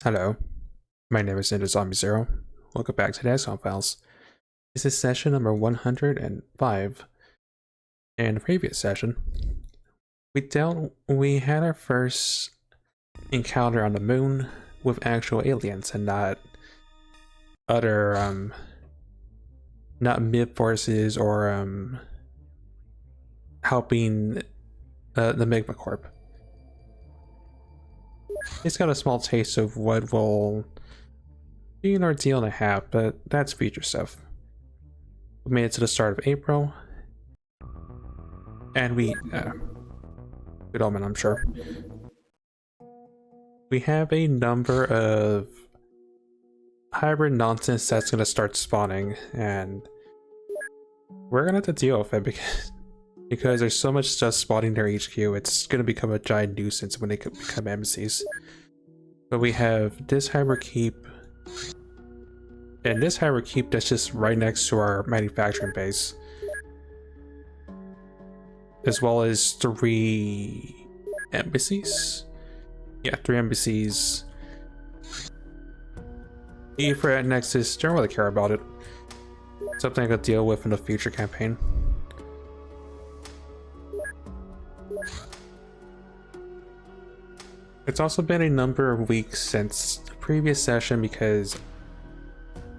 Hello, my name is Zombie0. Welcome back to the Xenonauts Files. This is session number 105. In the previous session, we had our first encounter on the moon with actual aliens and not other, not mid forces or, helping the Magma Corp. It's got a small taste of what will be an ordeal and a half, but that's future stuff. We made it to the start of April, and good omen, I'm sure. We have a number of hybrid nonsense that's gonna start spawning, and we're gonna have to deal with it because there's so much stuff spawning their HQ. It's gonna become a giant nuisance when they become embassies. But we have this hybrid keep, and this hybrid keep that's just right next to our manufacturing base, as well as 3 embassies. Yeah, 3 embassies. For at Nexus, don't really care about it. Something I could deal with in the future campaign. It's also been a number of weeks since the previous session because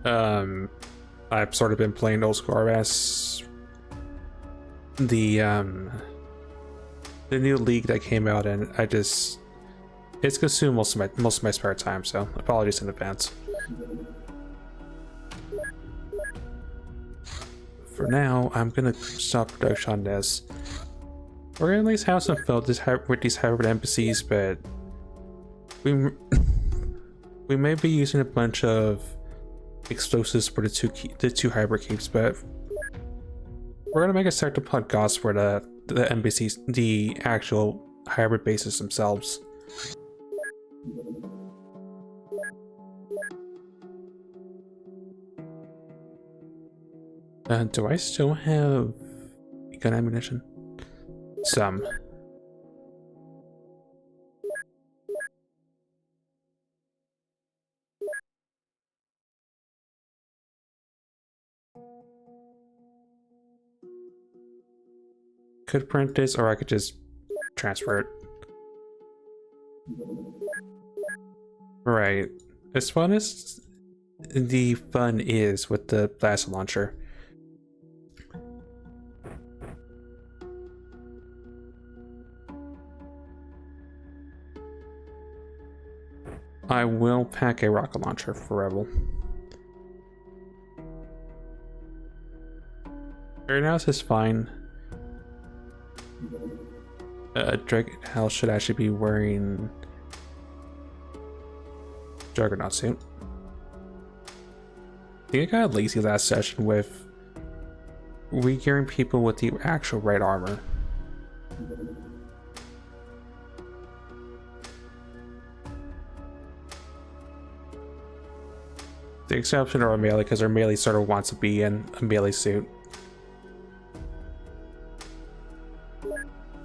I've sort of been playing old school RS. The new league that came out, and it's consumed most of my spare time, so apologies in advance. For now, I'm gonna stop production on this. We're gonna at least have some fun with these hybrid embassies, but we may be using a bunch of explosives for the two hybrid keeps, but we're gonna make a sector pod goss for the embassies, the actual hybrid bases themselves. Do I still have gun ammunition? Some. Could print this, or I could just transfer it. Right. As fun as the fun is with the blast launcher, I will pack a rocket launcher for Rebel. Right now this is fine. Dragon Hell should actually be wearing Juggernaut suit. I think I got lazy last session with re-gearing people with the actual right armor. The exception are melee, because our melee sort of wants to be in a melee suit.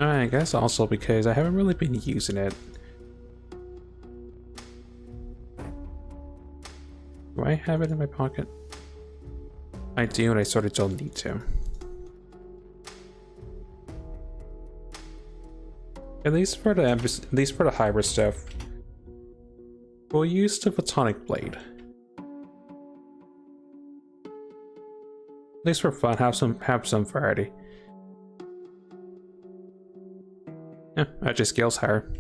I guess also because I haven't really been using it. Do I have it in my pocket? I do, and I sort of don't need to. At least for the hybrid stuff, we'll use the Photonic Blade. At least for fun, have some variety. Yeah, that just scales higher.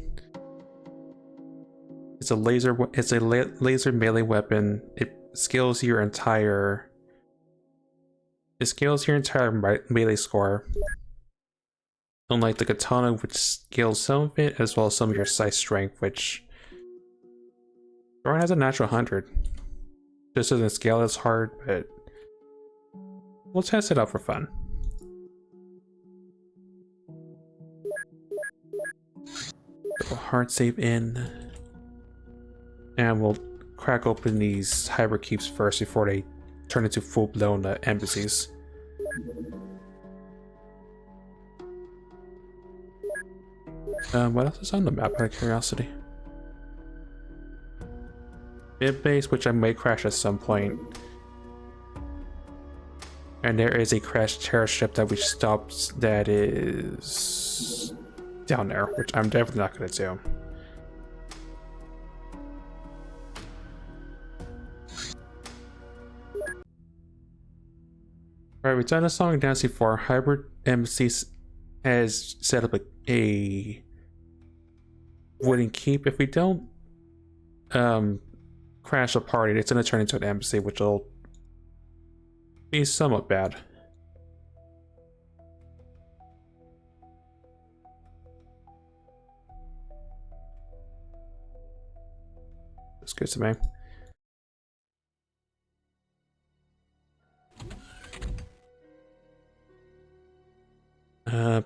It's a laser melee weapon. It scales your entire melee score. Unlike the katana, which scales some of it, as well as some of your size strength, which Thorn has a natural 100. This doesn't scale as hard, but we'll test it out for fun. Hard save in, and we'll crack open these hybrid keeps first before they turn into full-blown embassies. What else is on the map, out of curiosity? mid base, which I may crash at some point. And there is a crashed terror ship that we stopped that is down there, which I'm definitely not going to do. Alright, we've done a song and dance before. Hybrid MC has set up a wooden keep. If we don't crash a party, it's going to turn into an embassy, which will be somewhat bad. That's good to me.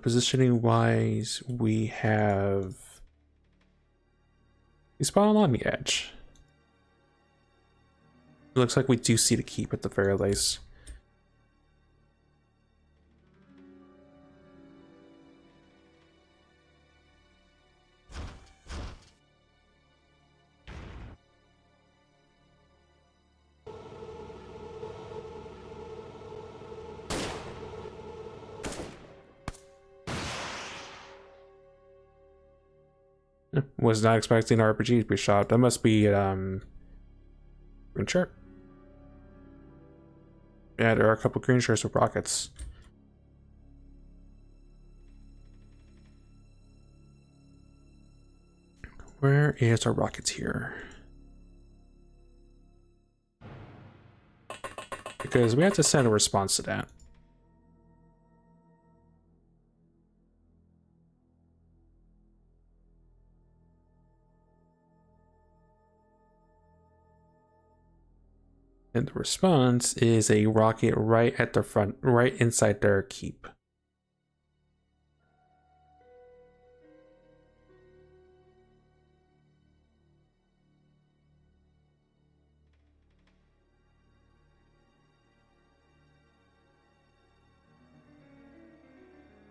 Positioning wise, we spawn on the edge. It looks like we do see the keep at the very least. Was not expecting an RPG to be shot. That must be green shirt. Yeah, there are a couple green shirts with rockets. Where is our rocketeer? Because we have to send a response to that. And the response is a rocket right at the front, right inside their keep.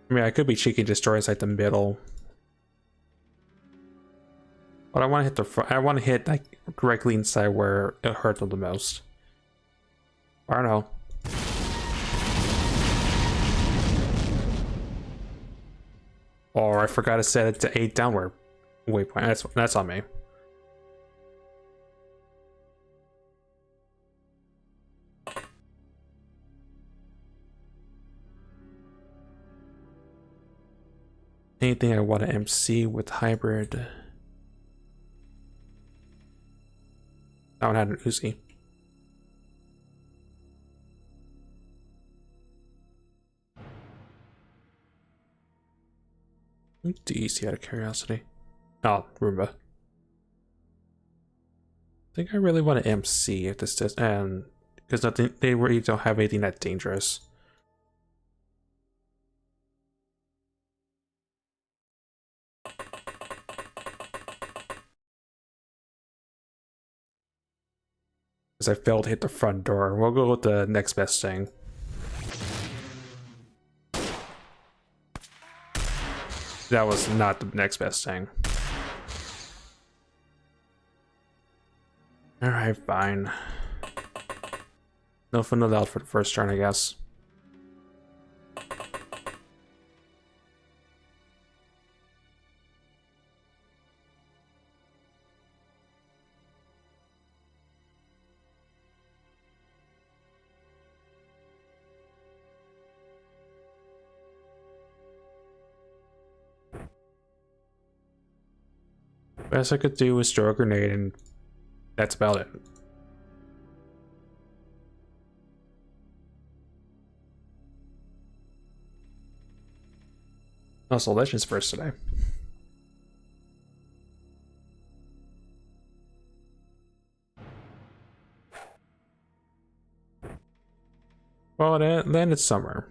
I mean, I could be cheeky and destroy inside the middle. But I want to hit the front. I want to hit like directly inside where it hurt them the most. I don't know. Or I forgot to set it to 8 downward waypoint. That's on me. Anything I want to MC with hybrid? That one had an Uzi. DC out of curiosity. Oh, Roomba. I think I really want to MC if this does, and because nothing, they really don't have anything that dangerous. Because I failed to hit the front door. We'll go with the next best thing. That was not the next best thing. Alright, fine. No fun allowed for the first turn, I guess. Best I could do was throw a grenade, and that's about it. Also, Legends first today. Well, then it's summer.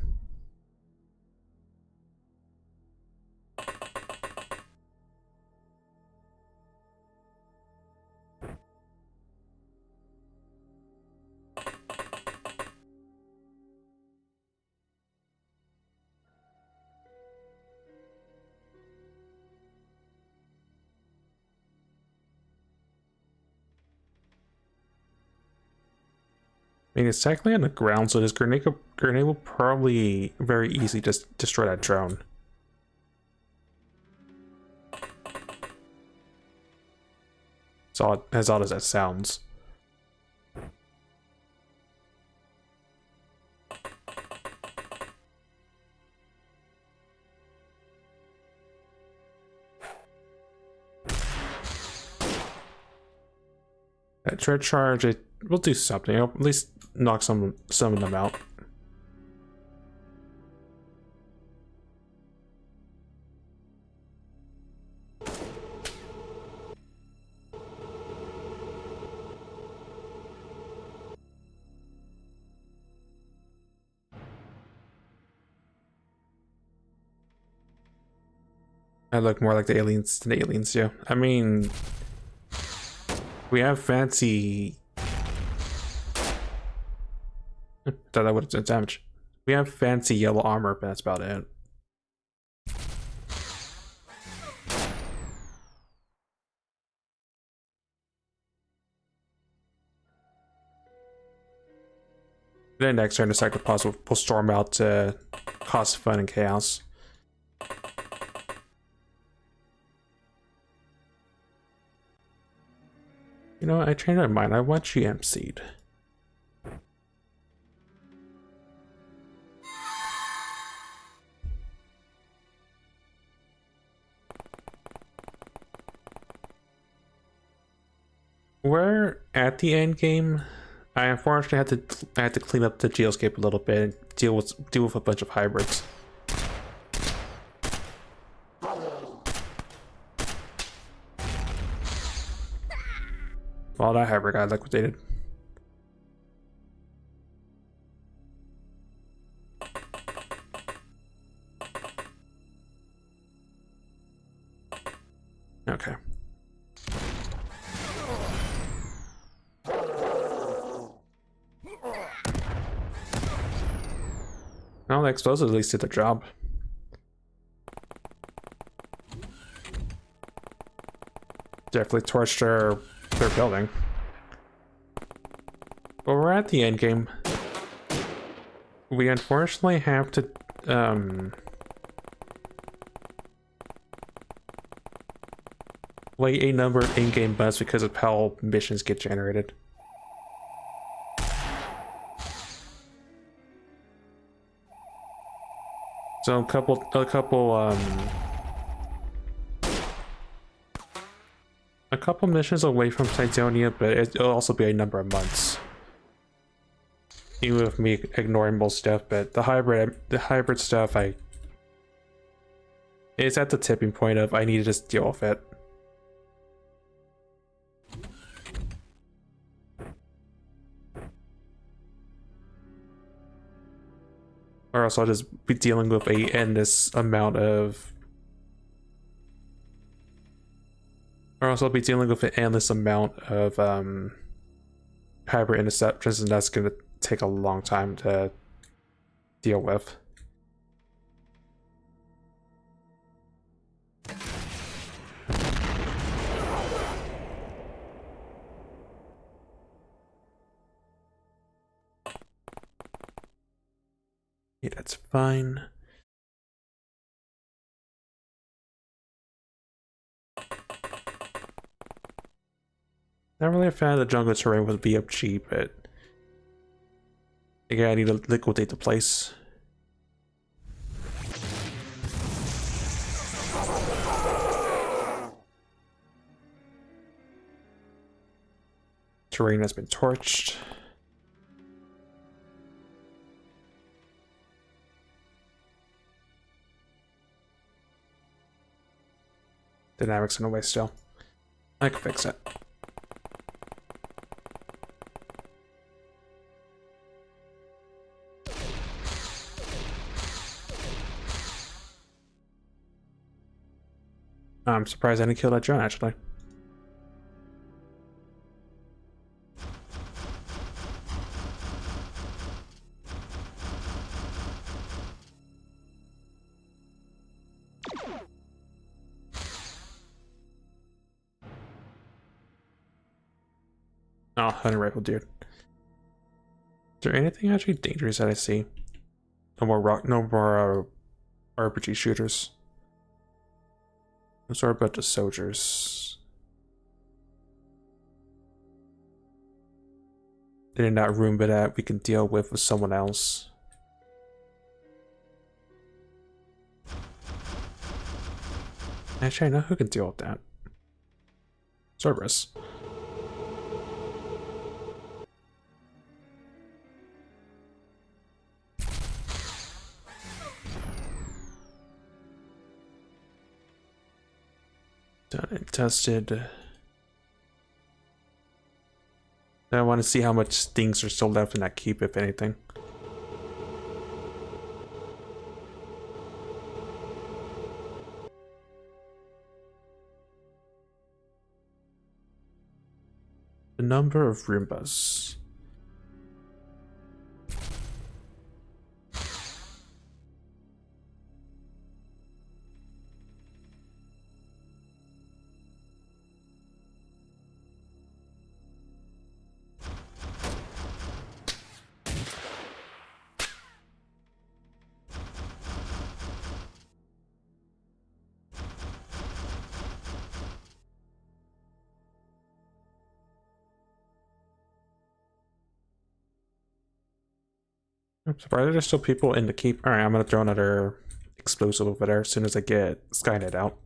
I mean, it's technically on the ground, so this grenade will probably very easily just destroy that drone. As odd as that sounds. That tread charge, it will do something. It'll at least knock some of them out. I look more like the aliens than the aliens do. I mean, we have fancy. Thought that would have done damage. We have fancy yellow armor, but that's about it. Then next turn, the Psychopods will storm out to cause fun and chaos. You know what? I changed my mind. I want you MC'd. We're at the end game. I unfortunately had to clean up the geoscape a little bit and deal with a bunch of hybrids. All that hybrid got liquidated. Okay. Well, the explosives at least did the job. Definitely torched their building. But we're at the end game. We unfortunately have to play a number of in-game bugs because of how missions get generated. So a couple missions away from Cydonia, but it'll also be a number of months. Even with me ignoring most stuff, but the hybrid stuff, it's at the tipping point of I need to just deal with it. Or else I'll just be dealing with a endless amount of... Or else I'll be dealing with an endless amount of hybrid interceptions, and that's going to take a long time to deal with. Yeah, that's fine. Not really a fan of the jungle terrain with BFG, but again, I need to liquidate the place. Terrain has been torched. Dynamics in a way still. I can fix it. I'm surprised I didn't kill that drone, actually. Oh, hunting rifle, dude. there anything actually dangerous that I see? No more RPG shooters. I'm sorry about the soldiers. They're in that room, but that we can deal with someone else. Actually, I know who can deal with that. Cerberus. Done and tested. I want to see how much things are still left in that keep, if anything. The number of Roombas. I'm surprised there's still people in the keep. Alright, I'm gonna throw another explosive over there as soon as I get Skynet out.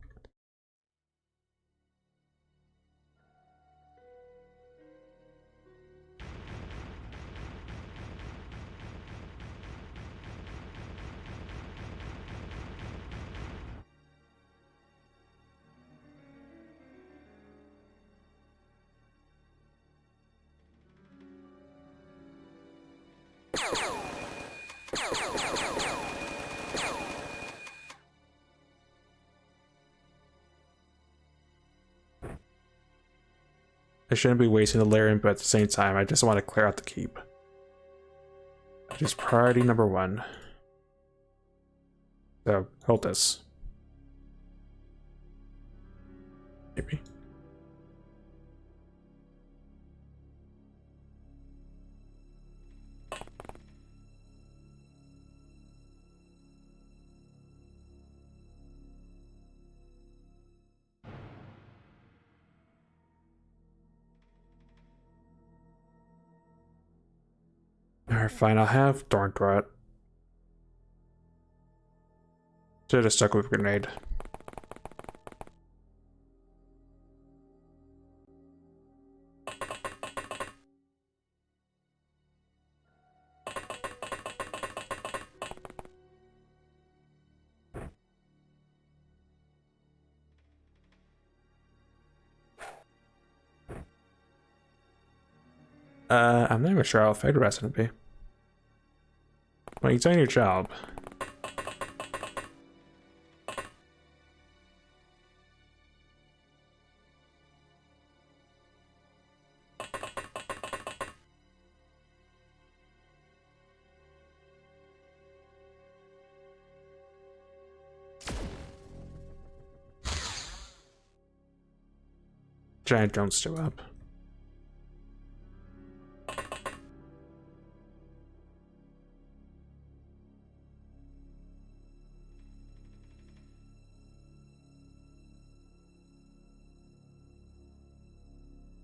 I shouldn't be wasting the layering, but at the same time, I just want to clear out the keep. Which is priority number 1. So, hold this. Maybe. Alright, fine, I'll have Thorn Threat. Should have stuck with Grenade. I'm not even sure how effective that's gonna be. Well, you're doing your job. Giant drones still up.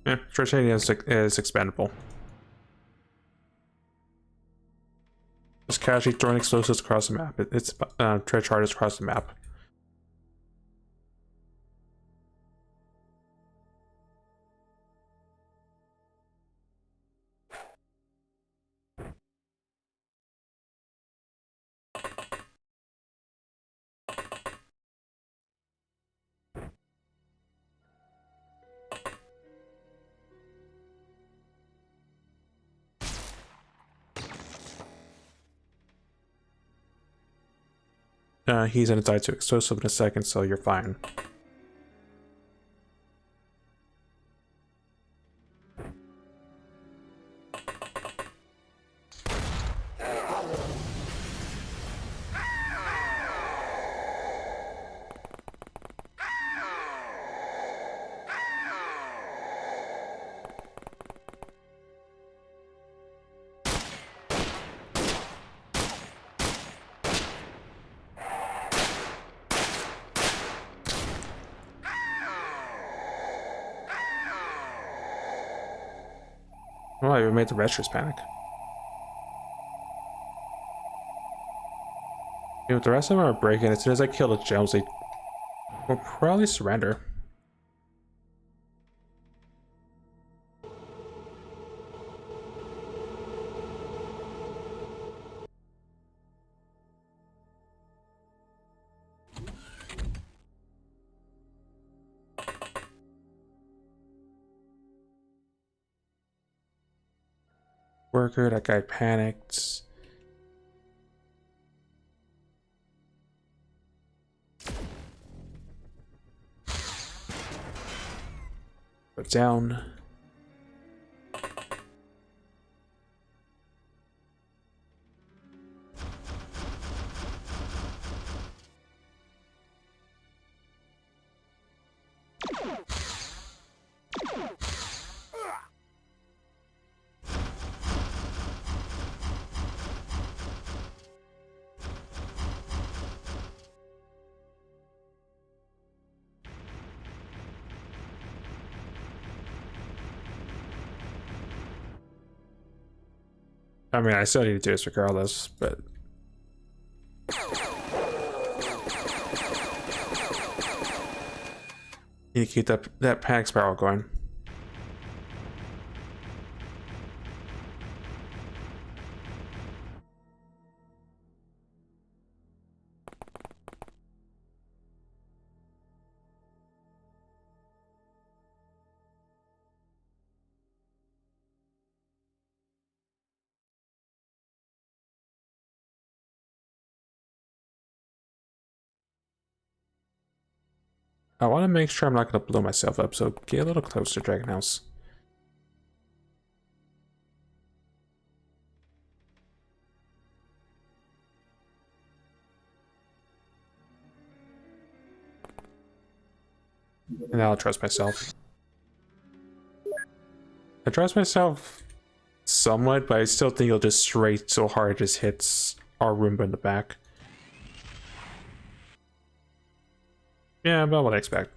Yeah, Tritania is expandable. Just casually throwing explosives across the map. It's trench hardest across the map. He's gonna die to explosive in a second, so you're fine. Oh, I made the Retros panic. If the rest of them are breaking, as soon as I kill the gems, they will probably surrender. Worker, that guy panicked. Go down. I mean, I still need to do this regardless, but need to keep that panic spiral going. I want to make sure I'm not going to blow myself up, so get a little closer, Dragon House. And I'll trust myself. I trust myself somewhat, but I still think he'll just straight so hard it just hits our Roomba in the back. Yeah, about what I expect.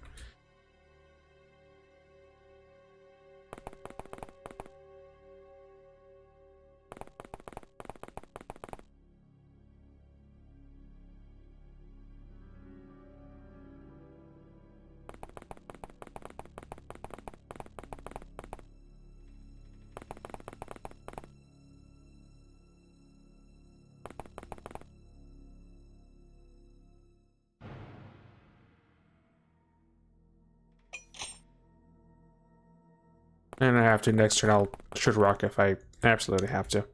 And I have to next turn. I'll shoot rock if I absolutely have to.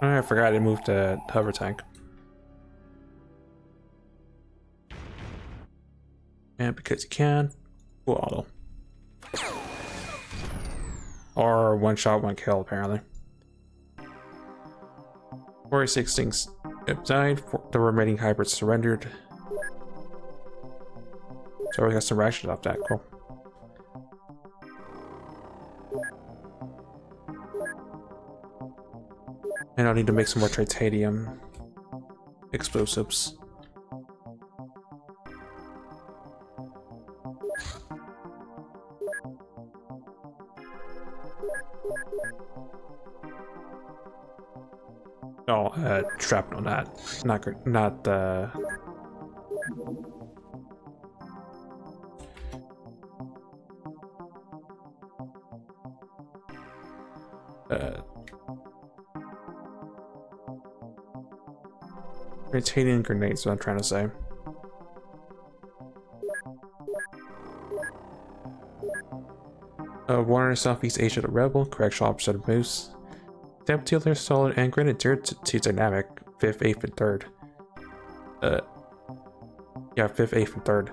I forgot I moved the hover tank. And because you can, full auto. Or one shot, one kill, apparently. 46 things died, the remaining hybrids surrendered. So we got some rations off that, cool. And I'll need to make some more titanium explosives. Oh, shrapnel, not titanium grenades, what I'm trying to say. Warner, Southeast Asia, the Rebel, Correctional Officer, the Moose, Temp Dealer, Solid, and Grenadier to Dynamic, 5th, 8th, and 3rd. Yeah, 5th, 8th, and 3rd.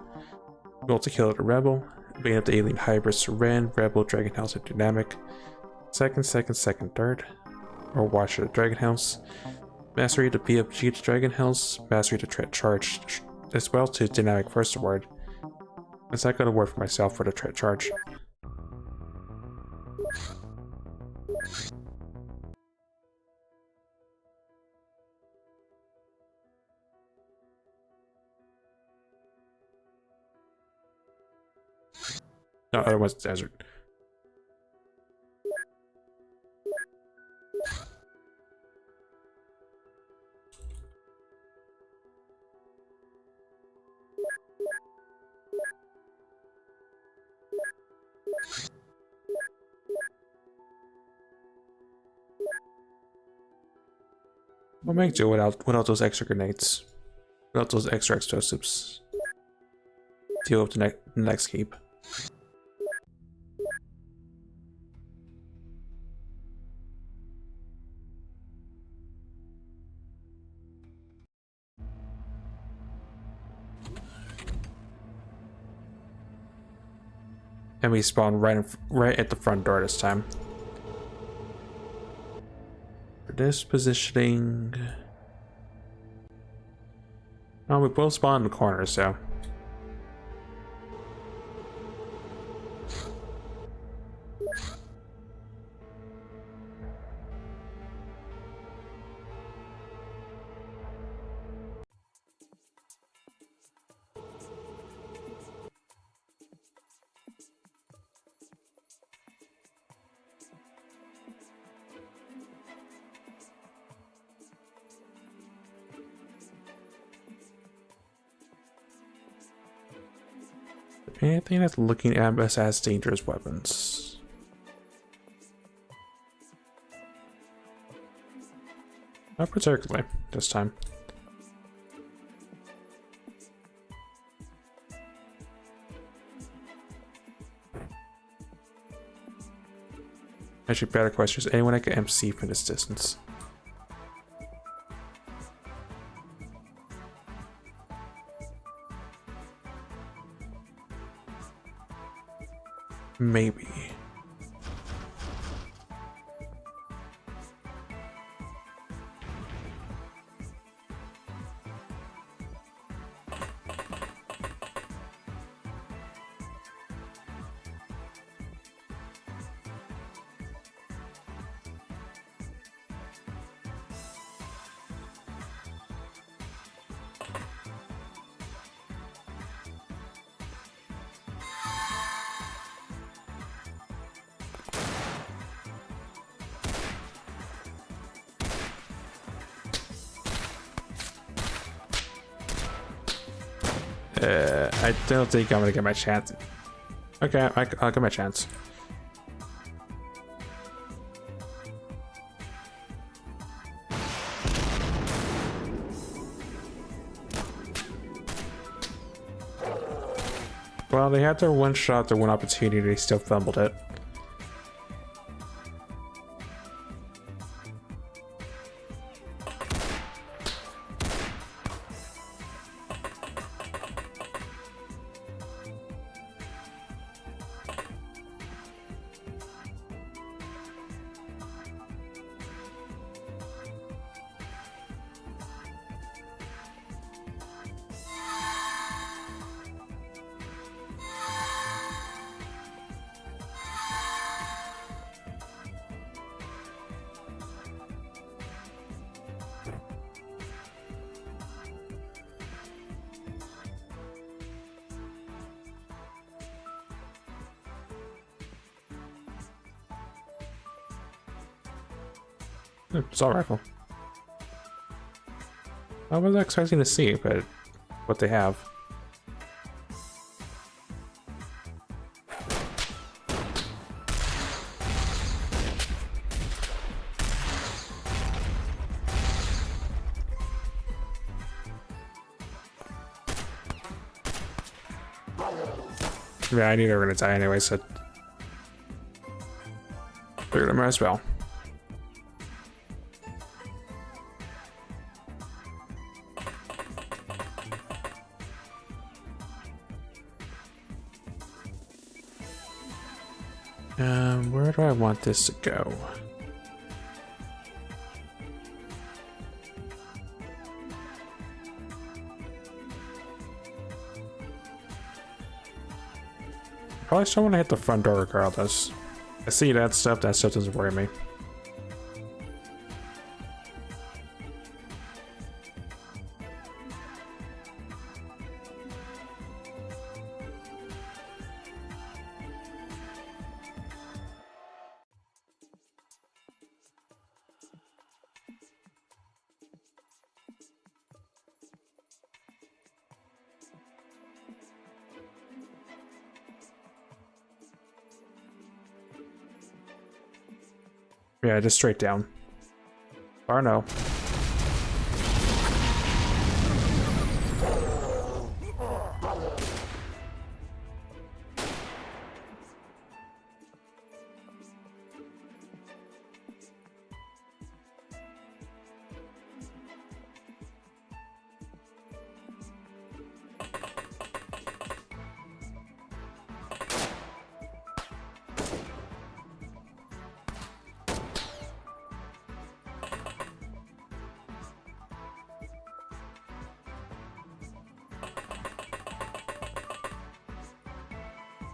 Multi-Killer, the Rebel, being up the Alien Hybrids to Ren, Rebel, Dragon House, and Dynamic, 2nd, 2nd, 2nd, 3rd, or Watcher, the Dragon House, Mastery to BFG to Dragon House, Mastery to Threat Charge, as well to Dynamic First Award. It's not gonna work for myself for the Threat Charge. No, other one's desert. We'll make do without those extra grenades, without those extra explosives. Deal with the next keep. And we spawn right at the front door this time. For this positioning, oh, we both spawn in the corner, so. Anything that's looking at us as dangerous weapons. Not particularly this time. Actually, better question is anyone I can MC from this distance? Maybe. I don't think I'm gonna get my chance. Okay, I'll get my chance. Well, they had their one shot, their one opportunity, they still fumbled it. Assault rifle. I wasn't expecting to see, but what they have. Yeah, I knew they were gonna die anyway, so Figured I might as well. Where do I want this to go? Probably still want to hit the front door regardless. I see that stuff doesn't worry me. Yeah, just straight down. Or no.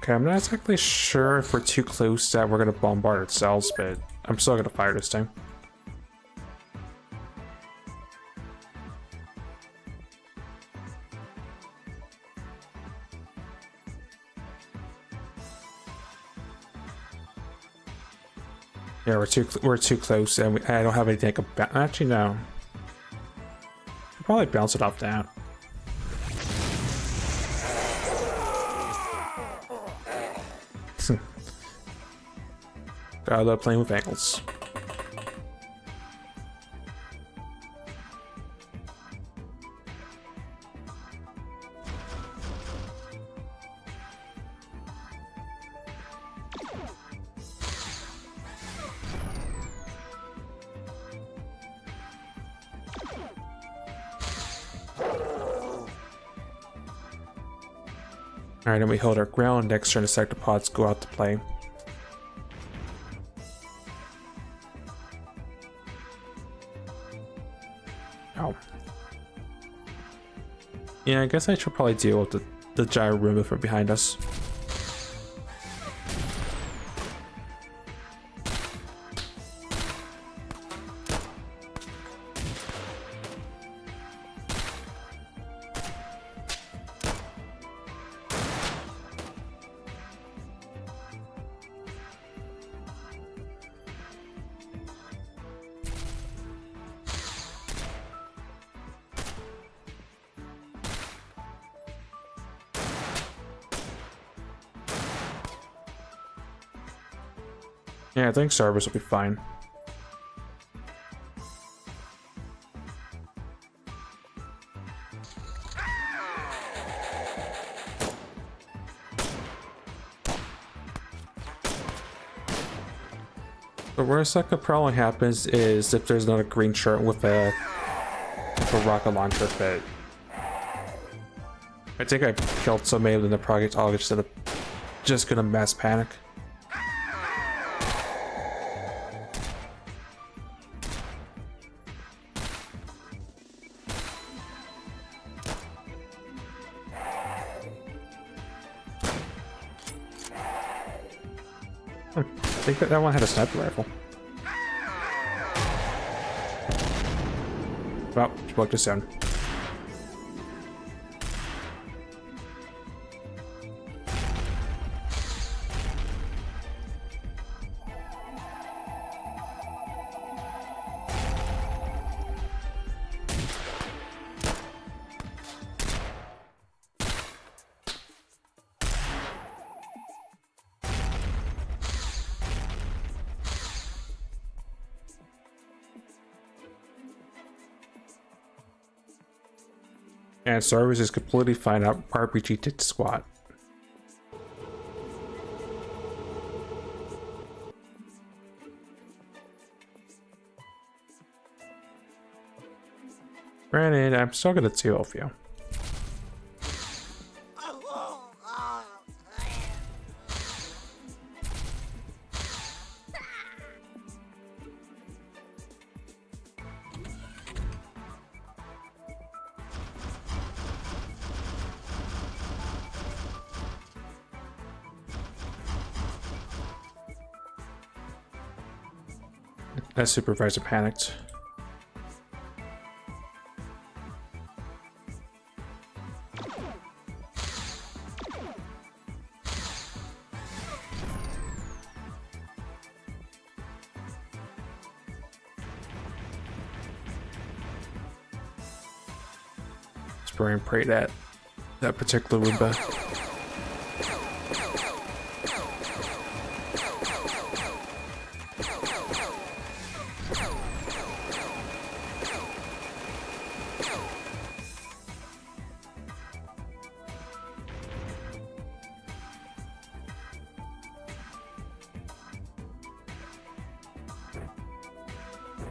Okay, I'm not exactly sure if we're too close that we're gonna bombard ourselves, but I'm still gonna fire this time. Yeah, we're too close, and I don't have anything I can actually no. I'll probably bounce it off that. I love playing with angles. Alright, and we hold our ground. Next turn, the sectopods go out to play. Oh. Yeah, I guess I should probably deal with the gyro Roomba from behind us. Yeah, I think service will be fine. The worst that could probably happen is if there's another green shirt with a rocket launcher, but I think I killed so many of them that probably all just gonna mass panic. I think that one had a sniper rifle. Well, spoke to sound. And service is completely fine out RPG did squat. Granted, I'm still gonna deal with you. That supervisor panicked. Spray and pray that particular Roomba.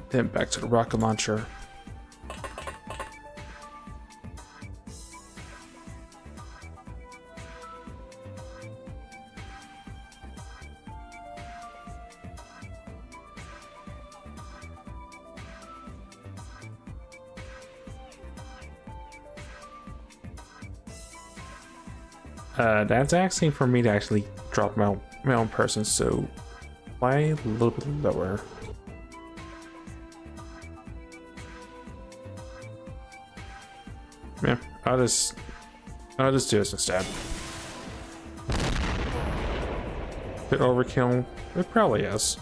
Then back to the rocket launcher. That's asking for me to actually drop my own person, so why a little bit lower? Yeah, I'll just do this instead. Bit overkill? It probably is.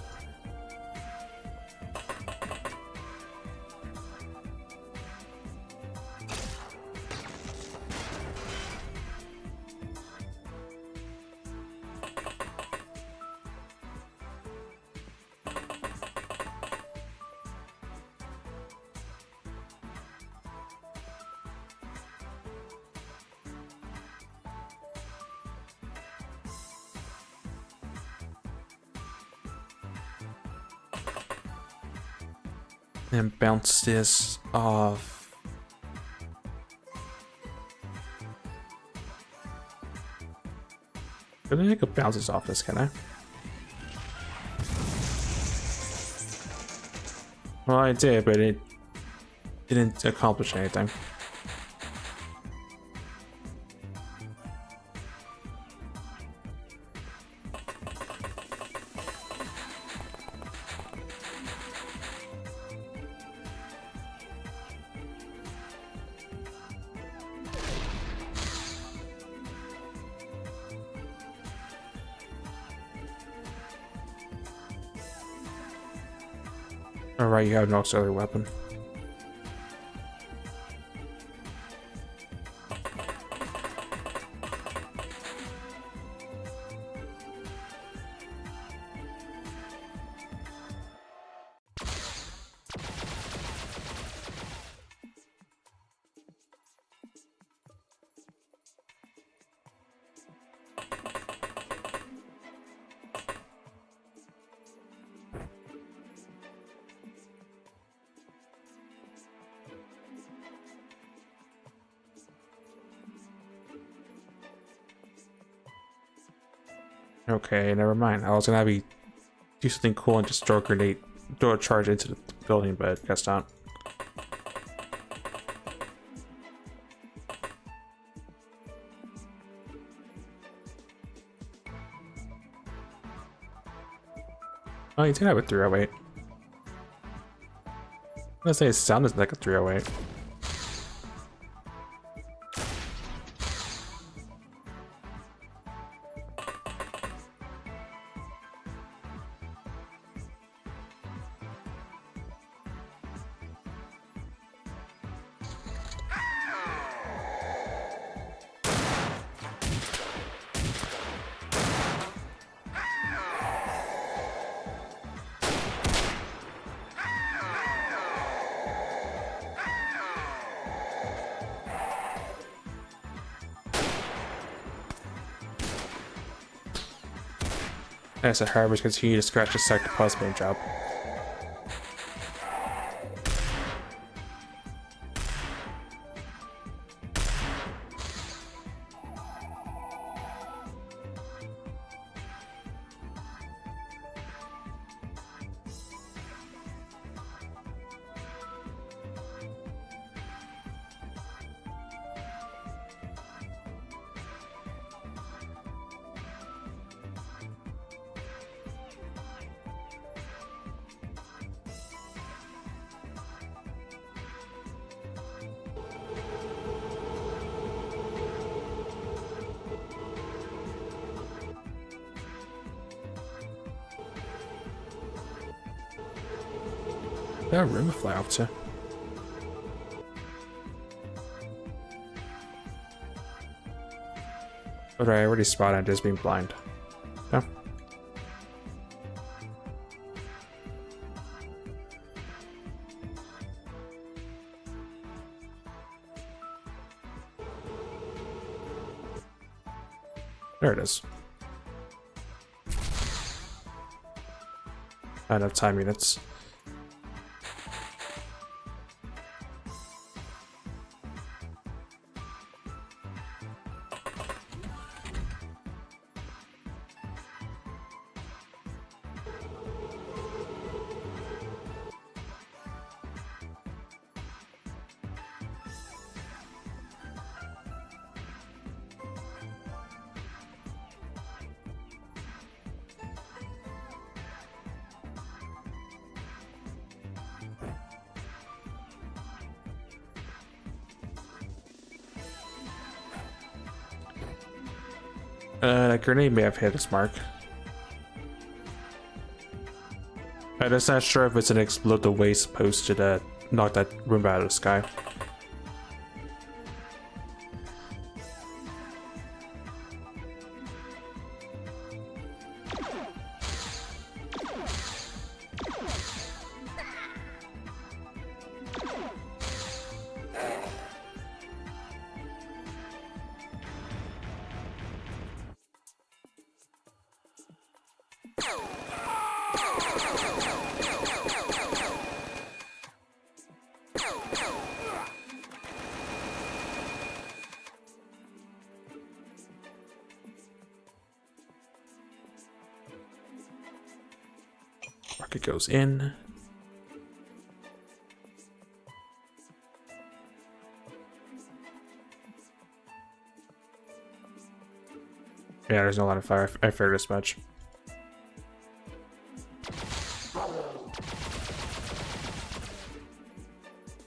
And bounce this off. I don't think I could bounce this off this, can I? Well, I did, but it didn't accomplish anything. Alright, you have no auxiliary weapon. Okay, never mind. I was gonna have you do something cool and just throw a charge into the building, but guess not. Oh, you did have a 308. I'm gonna say it sounded like a 308. As the harbors continue to scratch the Psychopod's main job. That room to fly up to. But I already spotted just being blind. Yeah. There it is. Not enough time units. That grenade may have hit its mark. I'm just not sure if it's an explode the way it's supposed to knock that room out of the sky. Rocket goes in. Yeah, there's no line of fire. I figured as much. I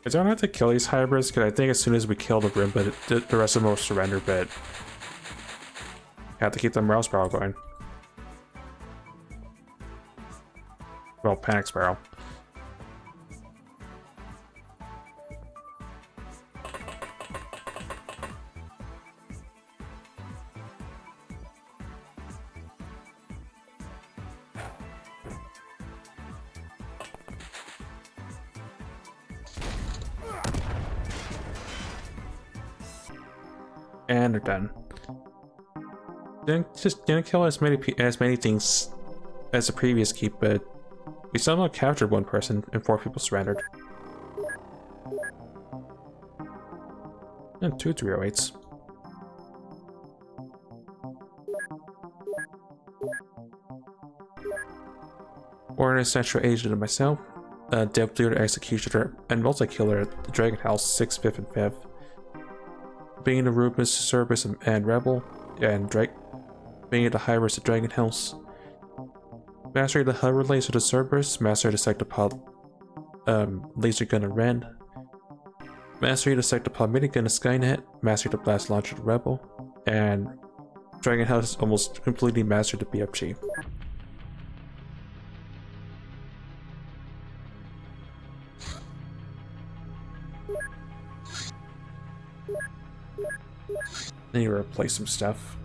don't have to kill these hybrids because I think as soon as we kill the rim, but the rest of them will surrender. But I have to keep the morale spiral going. Well, panic spiral. And they're done. Didn't kill as many things as the previous keep, but we somehow captured one person and 4 people surrendered. And 2 308s. Or an essential agent of myself, Dev Leader, Executioner, and Multi-Killer at the Dragon House 6th, 5th, and 5th. Being the Rubens, Cerberus, and Rebel, and Drake. Being the Hybris, the Dragon House. Mastery the hover laser to Cerberus, mastery the sectopod laser gun to Ren, mastery the sectopod minigun to Skynet, mastery the blast launcher to Rebel, and Dragon House is almost completely mastered the BFG. Then you replace some stuff.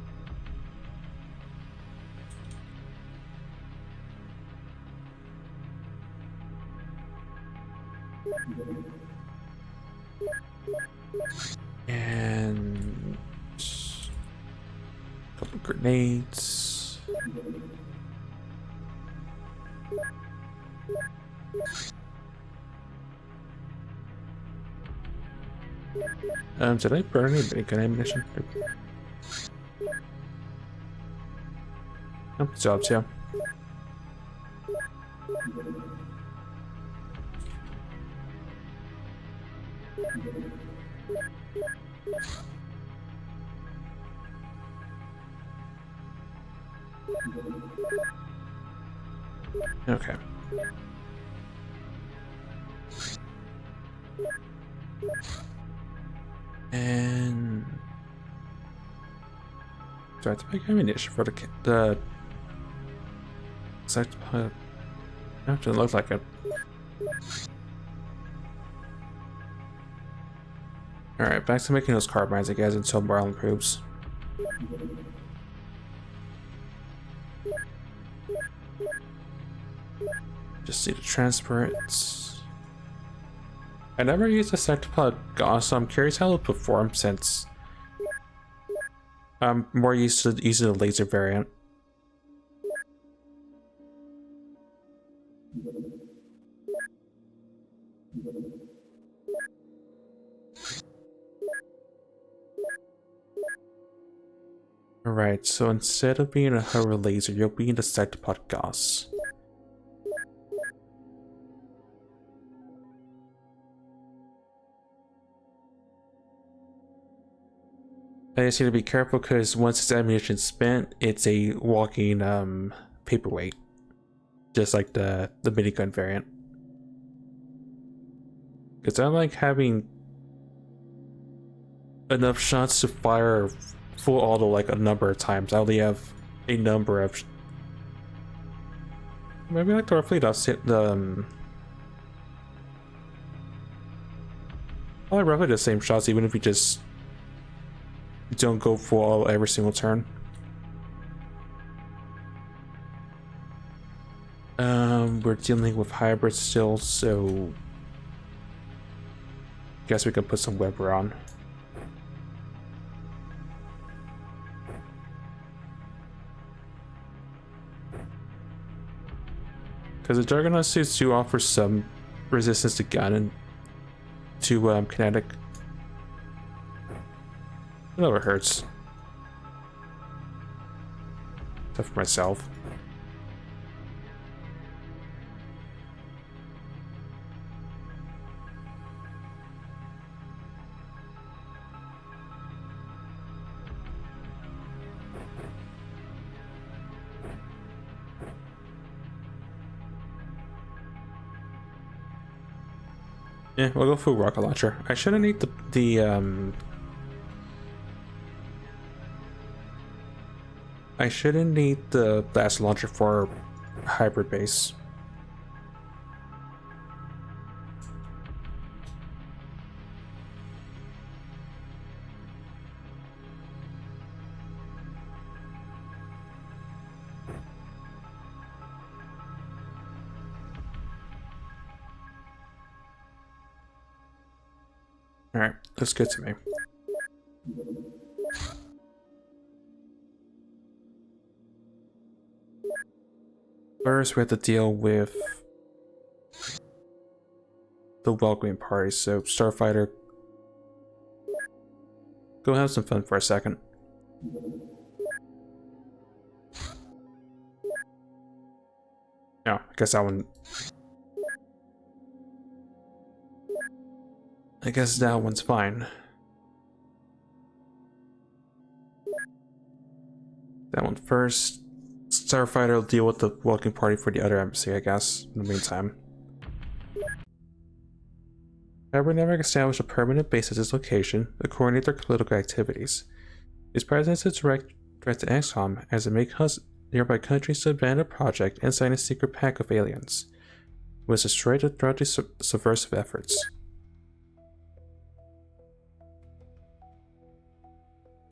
And a couple grenades. Did I burn any gun ammunition? Oh, jobs, yeah. Okay. And do I have to make ammunition for the sectopod? That doesn't look like it. Alright, back to making those carbines, I guess, until morale improves. Just need to transfer it. I never used a sectopod gauss, so I'm curious how it'll perform since I'm more used to using the laser variant. Alright, so instead of being a hover laser, you'll be in the sectopod gauss. I just need to be careful because once its ammunition is spent, it's a walking paperweight. Just like the minigun variant. Because I like having enough shots to fire full auto like a number of times. I only have a number of... Maybe like roughly the probably roughly the same shots, even if you just don't go full auto every single turn. We're dealing with hybrids still, so guess we can put some Weber on. Because the Juggernaut suits do offer some resistance to gun and to kinetic. It never hurts. Except for myself. Yeah, we'll go for rocket launcher. I shouldn't need I shouldn't need the blast launcher for hybrid base. Alright, let's get to me. First, we have to deal with the welcoming party, so Starfighter, go have some fun for a second. No, I guess that one... I guess that one's fine. That one first. Starfighter will deal with the welcoming party for the other embassy, I guess, in the meantime. However, never established a permanent base at this location to coordinate their political activities. Its presence is a direct threat to XCOM, as it may cause nearby countries to abandon a project inside a secret pack of aliens, who was destroyed throughout these subversive efforts.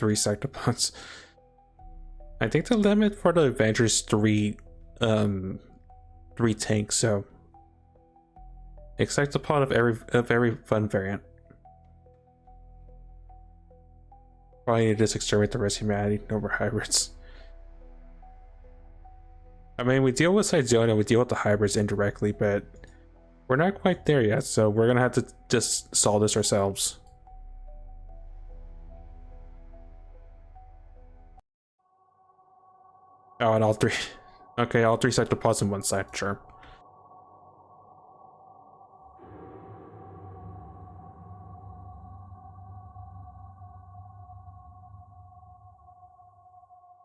3 sectopods. I think the limit for the Avengers is 3 tanks, so expect a pot of every fun variant. Probably need to just exterminate the rest of humanity, no more hybrids. I mean, we deal with Sidonia, we deal with the hybrids indirectly, but we're not quite there yet, so we're gonna have to just solve this ourselves. Oh, and all 3. Okay, all 3 sectopods on one side, sure.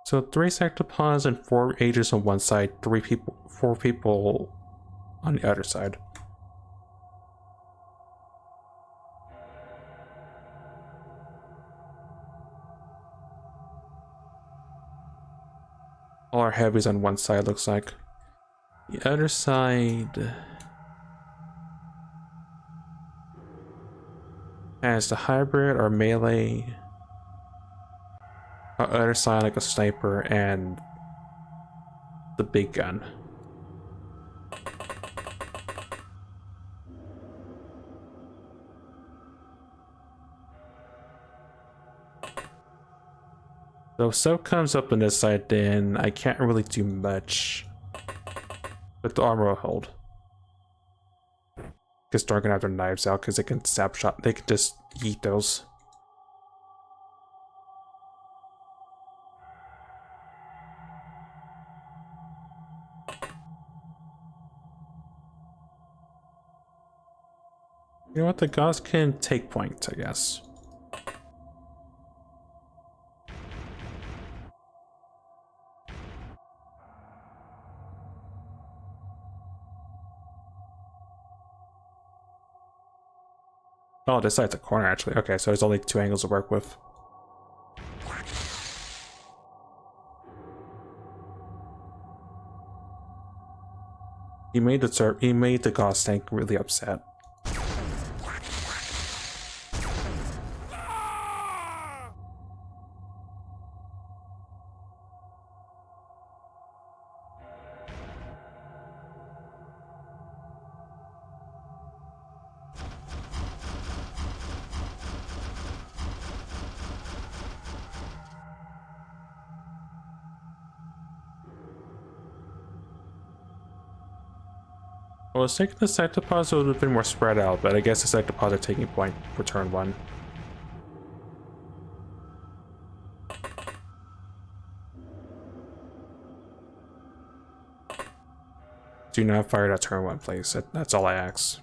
So 3 sectopods and 4 ages on one side, 4 people on the other side. All our heavies on one side, looks like. The other side... As the hybrid or melee, on other side like a sniper and the big gun. So if stuff comes up on this side, then I can't really do much. But the armor will hold. Because they're gonna have their knives out because they can snapshot. They can just eat those. You know what? The gods can take points, I guess. Oh, this side's a corner actually. Okay, so there's only 2 angles to work with. He made the Gauss tank really upset. I was thinking the side deposit would have been more spread out, but I guess the side deposit taking point for turn 1. Do not fire that turn 1, please. That's all I ask.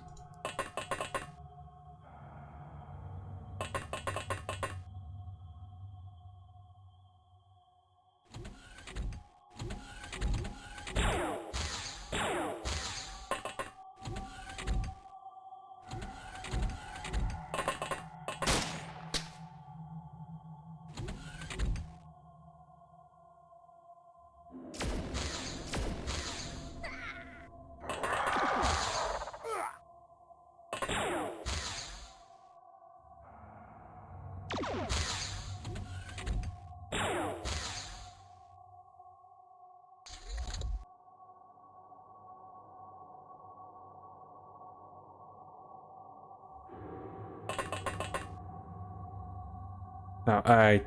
No, I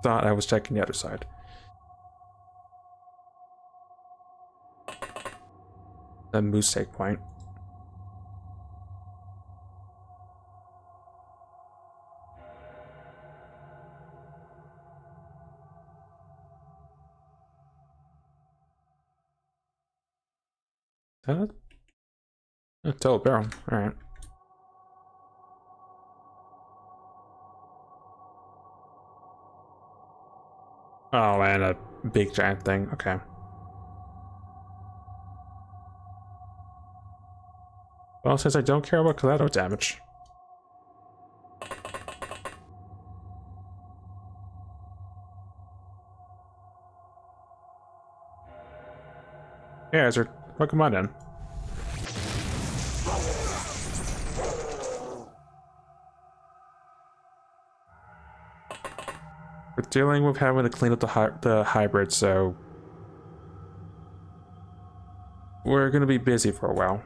thought I was checking the other side. The moose take point. That a total barrel. Alright. Oh, and a big giant thing. Okay. Well, since I don't care about collateral damage. Yeah, Ezra, welcome on in. We're dealing with having to clean up the hybrid, so we're gonna be busy for a while.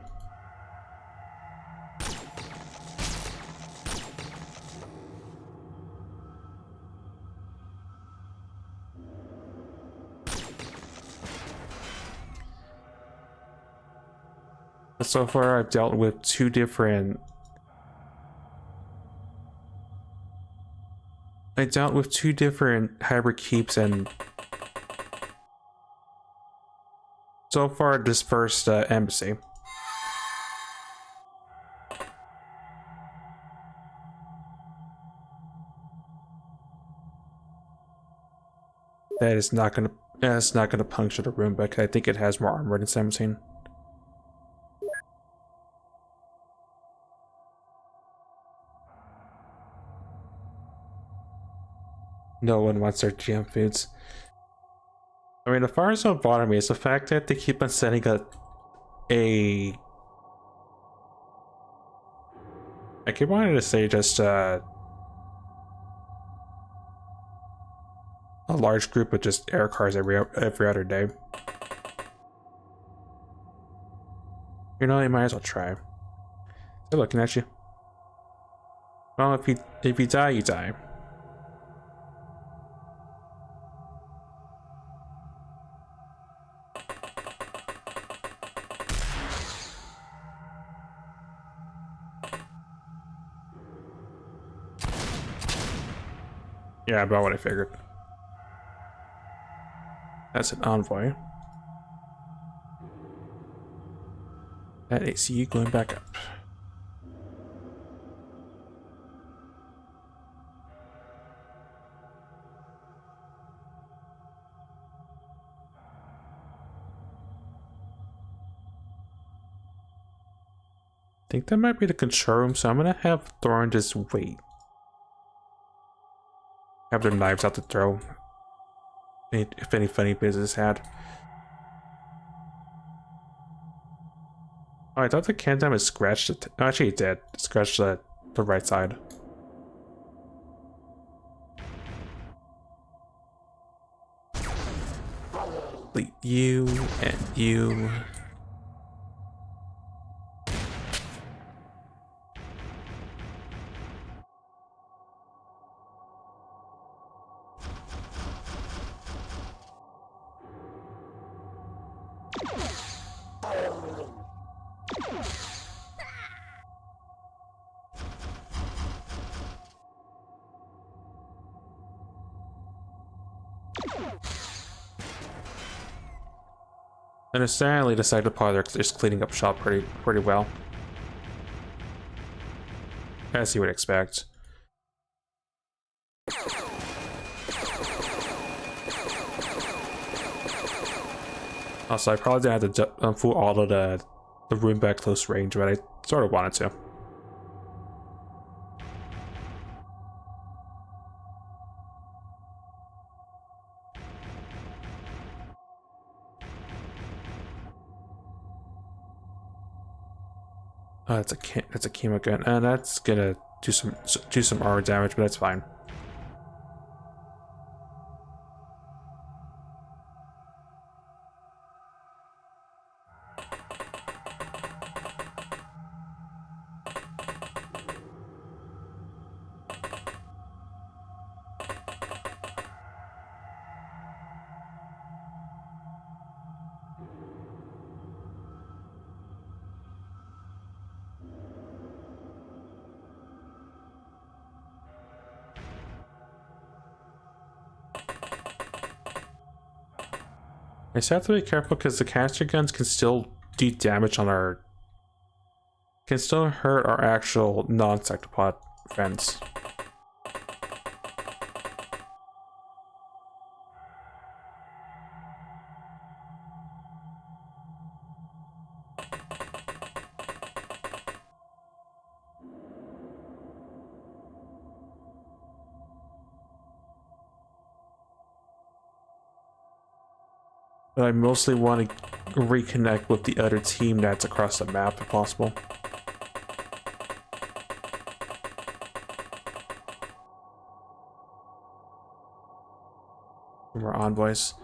So far, I've dealt with 2 different. I dealt with 2 different hybrid keeps, and so far this first embassy. That's not gonna puncture the room, but I think it has more armor than 17. No one wants their GM foods. I mean, the far as don't bother me is the fact that they keep on sending a I keep wanting to say just a large group of just air cars every other day. You know, you might as well try. They're looking at you. Well, if you die, you die. Yeah, about what I figured. That's an envoy. That ACU going back up. I think that might be the control room, so I'm gonna have Thorin just wait. Have their knives out to throw. If any funny business had. Oh, I thought the can was scratched it. Oh, actually, it did. It scratched the right side. You and you. Understandably, the side of they're just cleaning up shop pretty well, as you would expect. Also, I probably didn't have to full auto the room back close range, but I sort of wanted to. That's a chemo gun, and that's gonna do some armor damage, but that's fine. I just have to be careful because the caster guns can still do damage on our... can still hurt our actual non-sectopod friends. But I mostly want to reconnect with the other team that's across the map if possible. More envoys.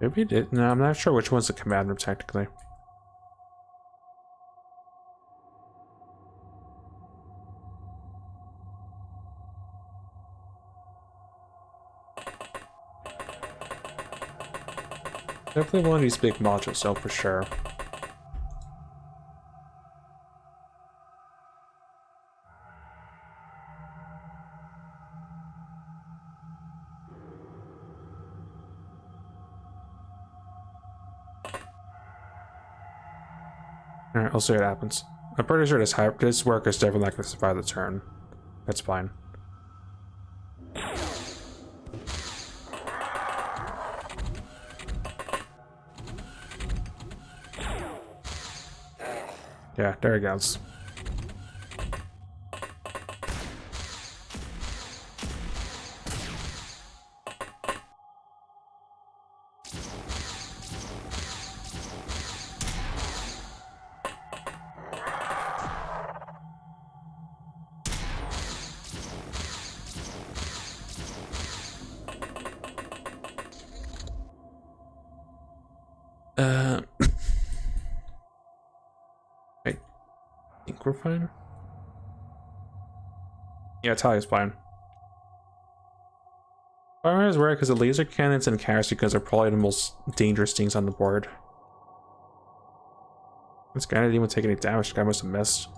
Maybe it did. No, I'm not sure which one's the command room technically. Definitely one of these big modules, so for sure. Alright, we'll see what happens. I'm pretty sure this worker's definitely not going to survive the turn. That's fine. Yeah, there he goes. We're fine. Yeah, Talia's fine. Fire is rare because the laser cannons and canister guns are probably the most dangerous things on the board. This guy didn't even take any damage. The guy must have missed.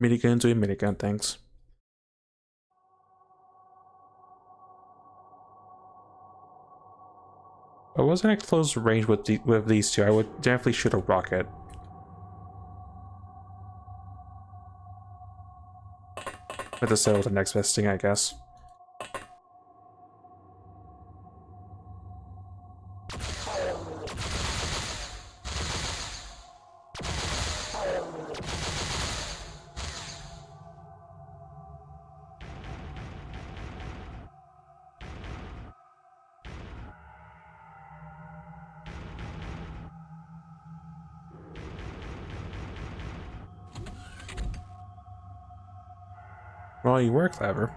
Minigun doing minigun things. If I wasn't at close range with these two, I would definitely shoot a rocket. But to settle the next best thing, I guess. Well, you were clever.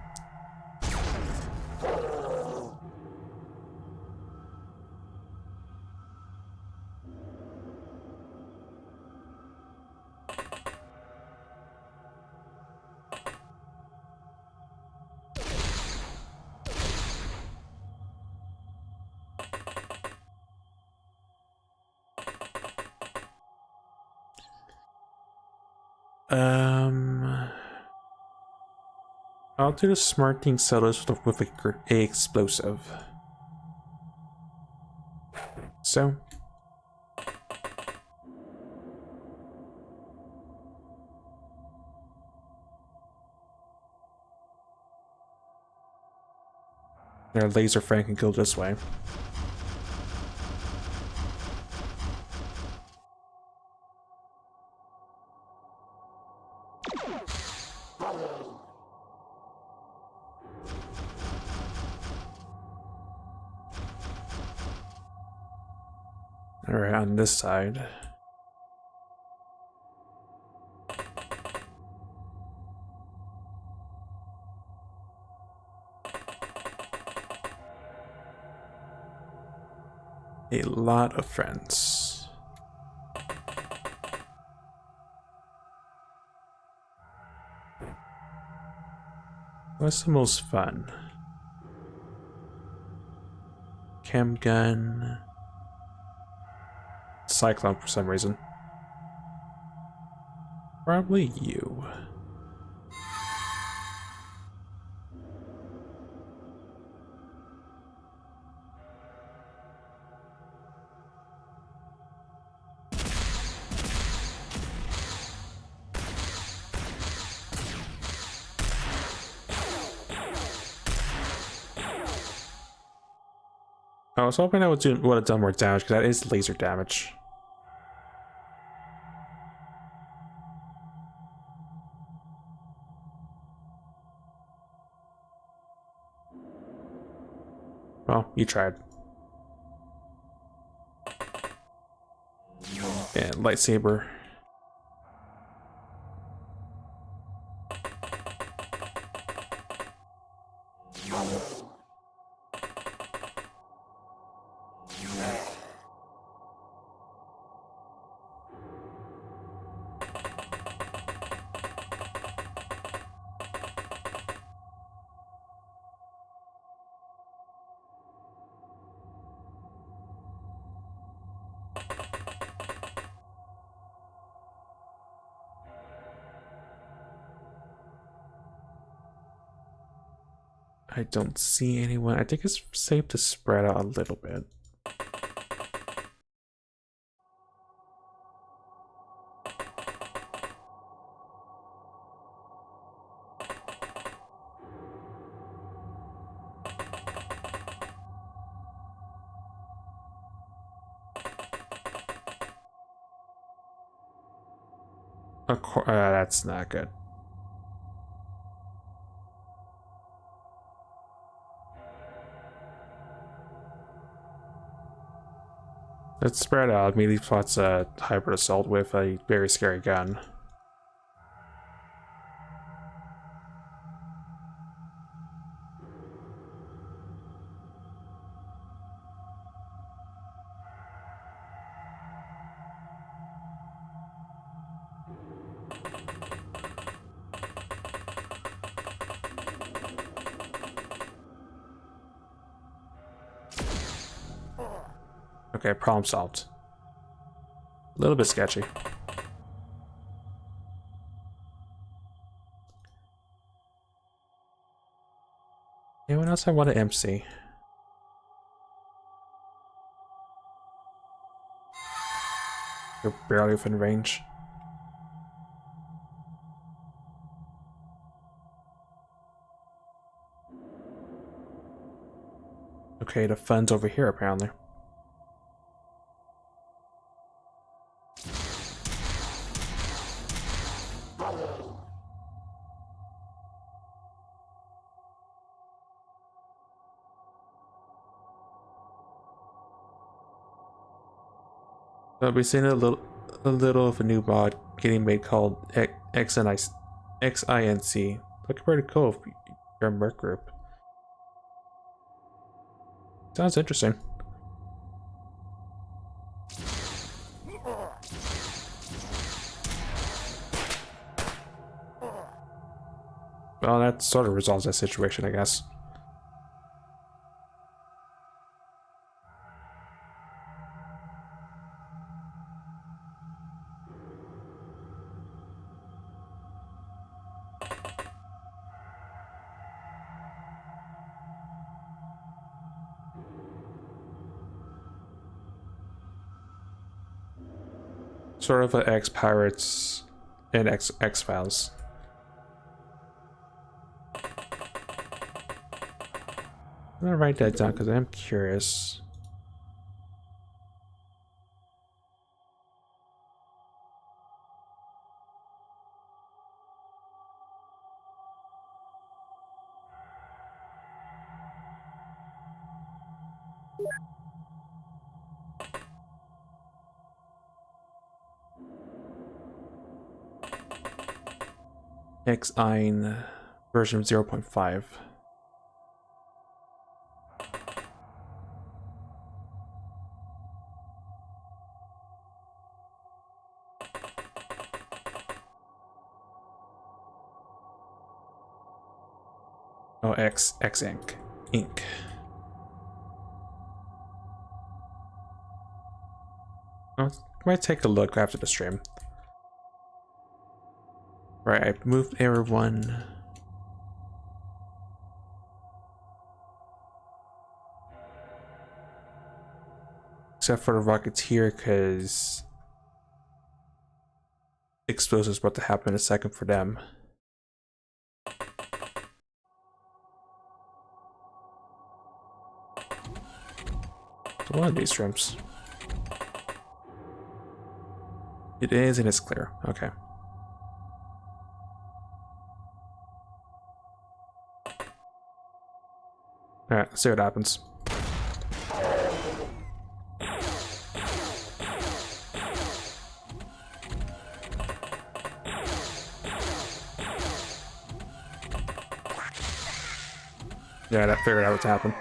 I'll do the smart thing sellers with a explosive. So. Their laser fan can go this way. Alright, on this side. A lot of friends. What's the most fun? Chem gun. Cyclone for some reason. Probably you. I was hoping I would have done more damage because that is laser damage. Well, you tried. And lightsaber. I don't see anyone. I think it's safe to spread out a little bit. That's not good. Let's spread out. Melee spots a hybrid assault with a very scary gun. Okay, problem solved. A little bit sketchy. Anyone else I want to MC? You're barely within range. Okay, the fun's over here apparently. So we've seen a little of a new mod getting made called XINC. Looking pretty cool if you're a merc group. Sounds interesting. Well, that sort of resolves that situation, I guess. Sort of a X-Pirates and X-Files. I'm gonna write that down because I'm curious. Xin version 0.5. Oh, Xinc. Inc. I might take a look after the stream. Right, I moved everyone. Except for the Rocketeer, because explosives about to happen in a second for them. So one of these streams. It is and it's clear. Okay. Alright, let's see what happens. Yeah, I figured out what's happened.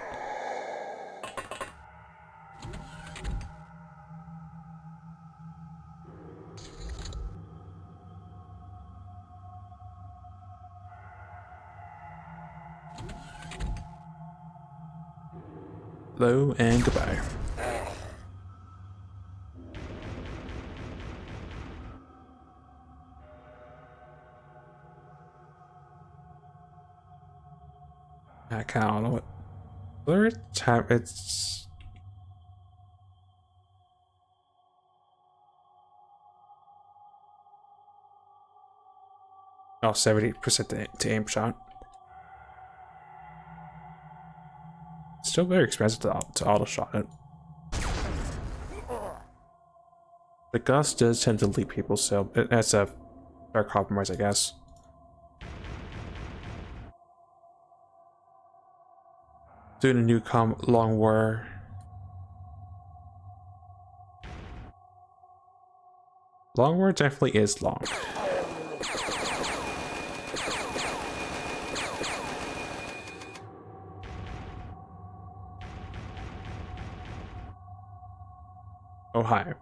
Hello and goodbye. I kind of don't know what. Third time it's. Oh, 70% to aim shot. Still very expensive to auto shot it. The gust does tend to leap people, so that's a fair compromise, I guess. Doing a new long war. Long War definitely is long. Oh, hi.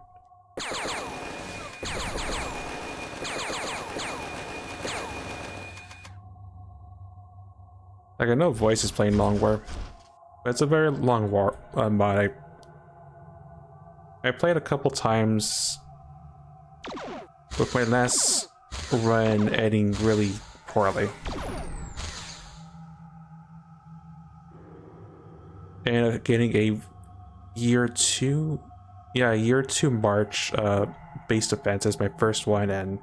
Like, I know Voice is playing Long War, but it's a very long war mod. I played a couple times with my last run ending really poorly. And getting a year 2, yeah, year 2 March base defense as my first one, and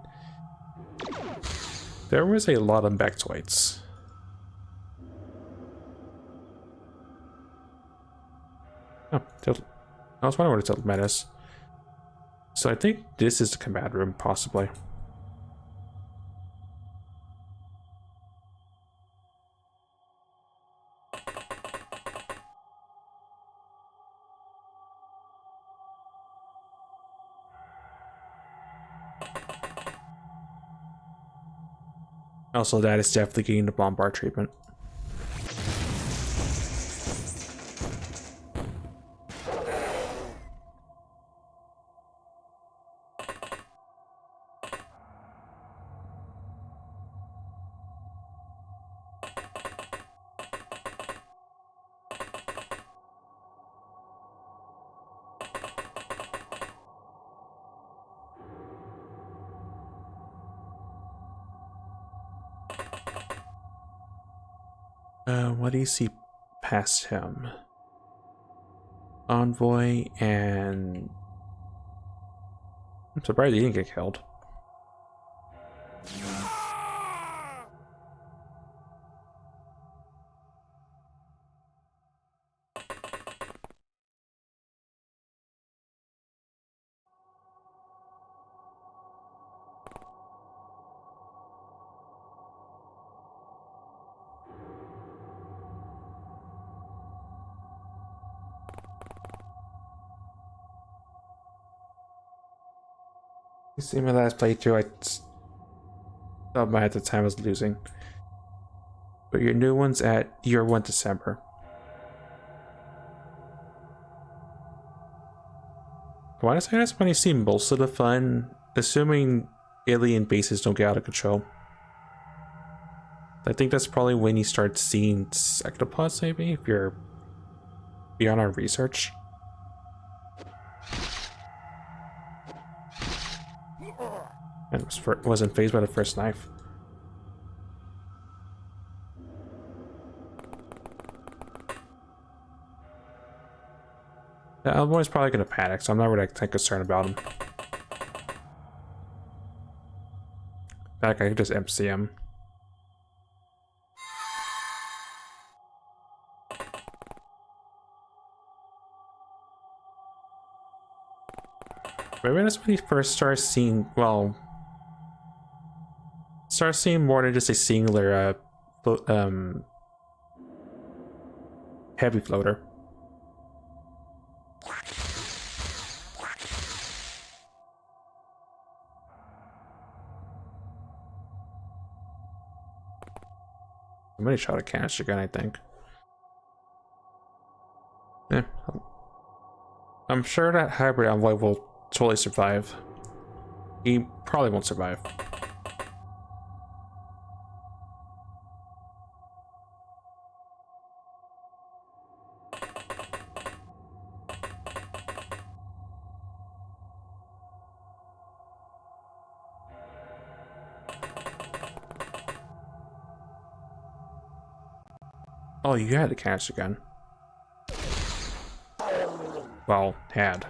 there was a lot of Mechtoids. Oh, I was wondering what it's menace. So I think this is the command room, possibly. Also, that is definitely getting the bombard treatment. What do you see past him? Envoy, and I'm surprised he didn't get killed. You see my last playthrough, I thought at the time I was losing. But your new one's at year 1 December. I want to say that's when you see most of the fun, assuming alien bases don't get out of control. I think that's probably when you start seeing sectopods, maybe, if you're beyond our research. And wasn't phased by the first knife. Yeah, Elboy's probably gonna panic, so I'm not really that concerned about him. In fact, I could just MC him. Maybe that's when he first starts seeing, well, starts seeing more than just a singular heavy floater. Somebody shot a canister gun, I think. Yeah. I'm sure that hybrid envoy will totally survive. He probably won't survive. Oh, you had the canister gun. Well, had.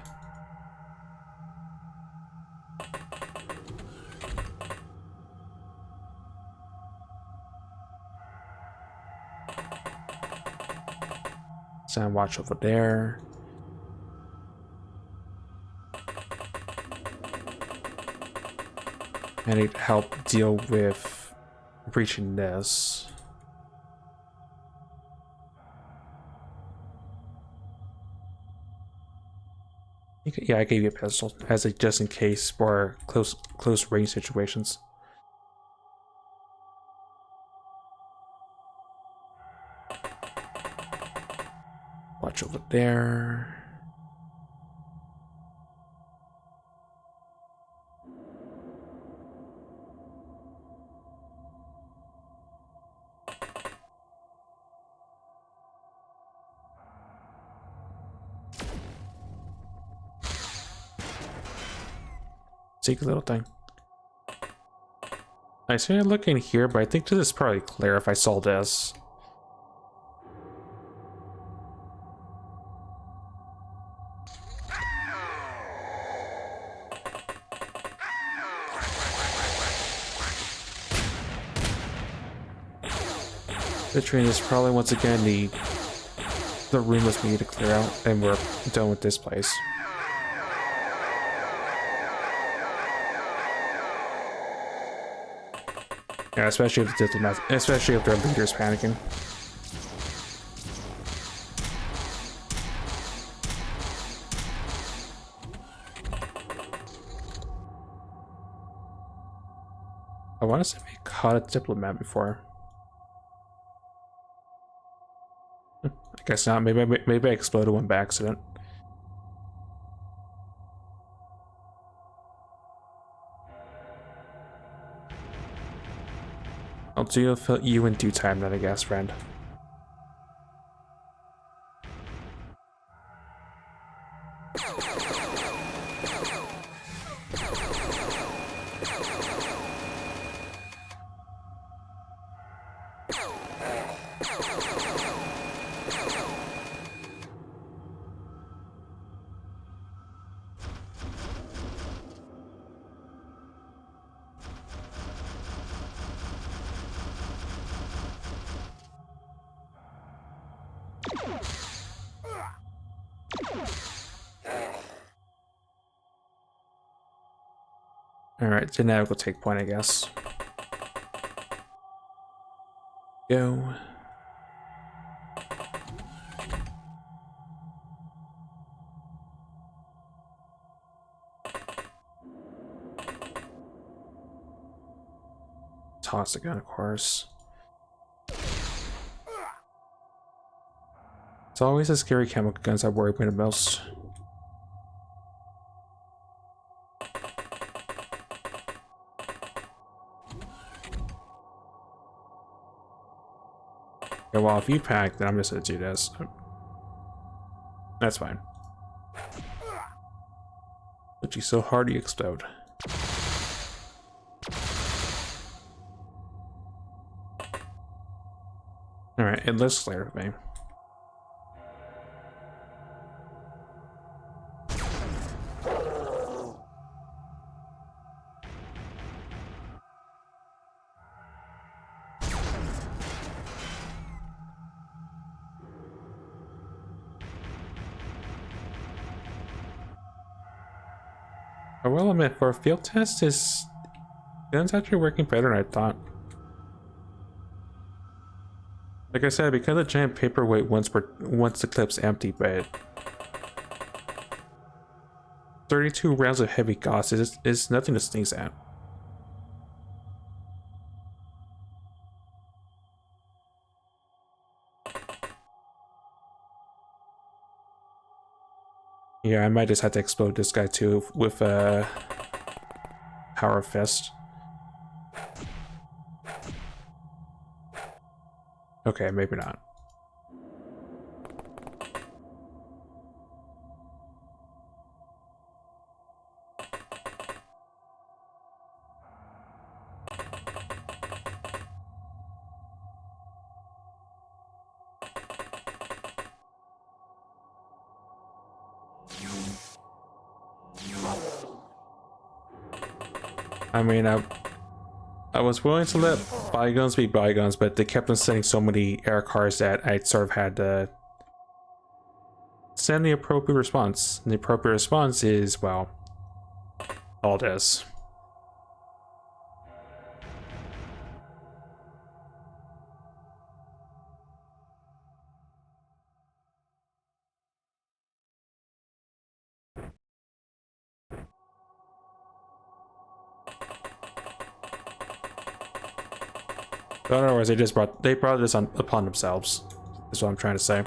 Stand watch over there. I need help deal with breaching this. Yeah, I gave you a pistol as a just in case for close range situations. Watch over there. Secret little thing. I see I look in here, but I think this is probably clear if I saw this. The train is probably once again the room was we need to clear out, and we're done with this place. Yeah, especially if the diplomats, especially if their leader's panicking. I want to say we caught a diplomat before. I guess not. Maybe I exploded one by accident. I'll deal with you in due time then, I guess, friend. Alright, genetic will take point, I guess. Go. Toss the gun, of course. It's always the scary chemical guns that worry me the most. Yeah, well, if you pack, then I'm just gonna do this. That's fine. But you so hard you explode. Alright, it looks clear to me. I will admit, for a field test, this gun's actually working better than I thought. Like I said, because of giant paperweight once the clip's empty, but 32 rounds of heavy gauss is nothing to sneeze at. Yeah, I might just have to explode this guy too with a power fist. Okay, maybe not. I mean, I was willing to let bygones be bygones, but they kept on sending so many air cars that I sort of had to send the appropriate response. And the appropriate response is, well, all this. Otherwise, they brought this upon themselves. Is what I'm trying to say.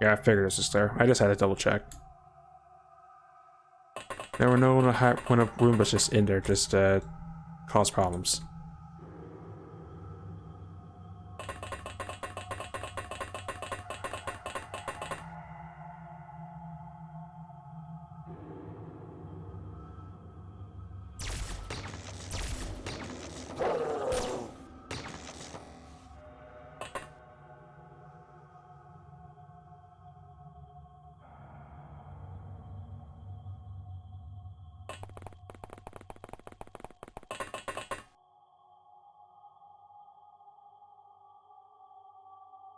Yeah, I figured this was there. I just had to double check. There were no when a room was just in there, just cause problems.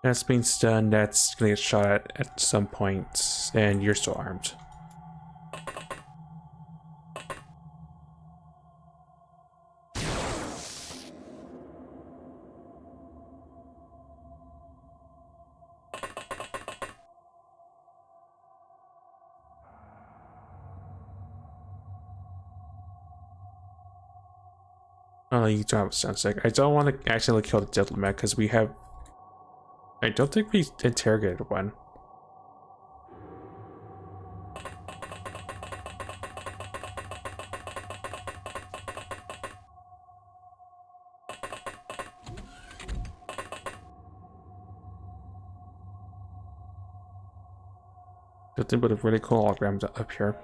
That's being stunned, that's gonna get shot at some point, and you're still armed. Oh, you don't have a sound sick. I don't want to accidentally kill the diplomat because we have. I don't think we interrogated one. Nothing but a really cool hologram up here.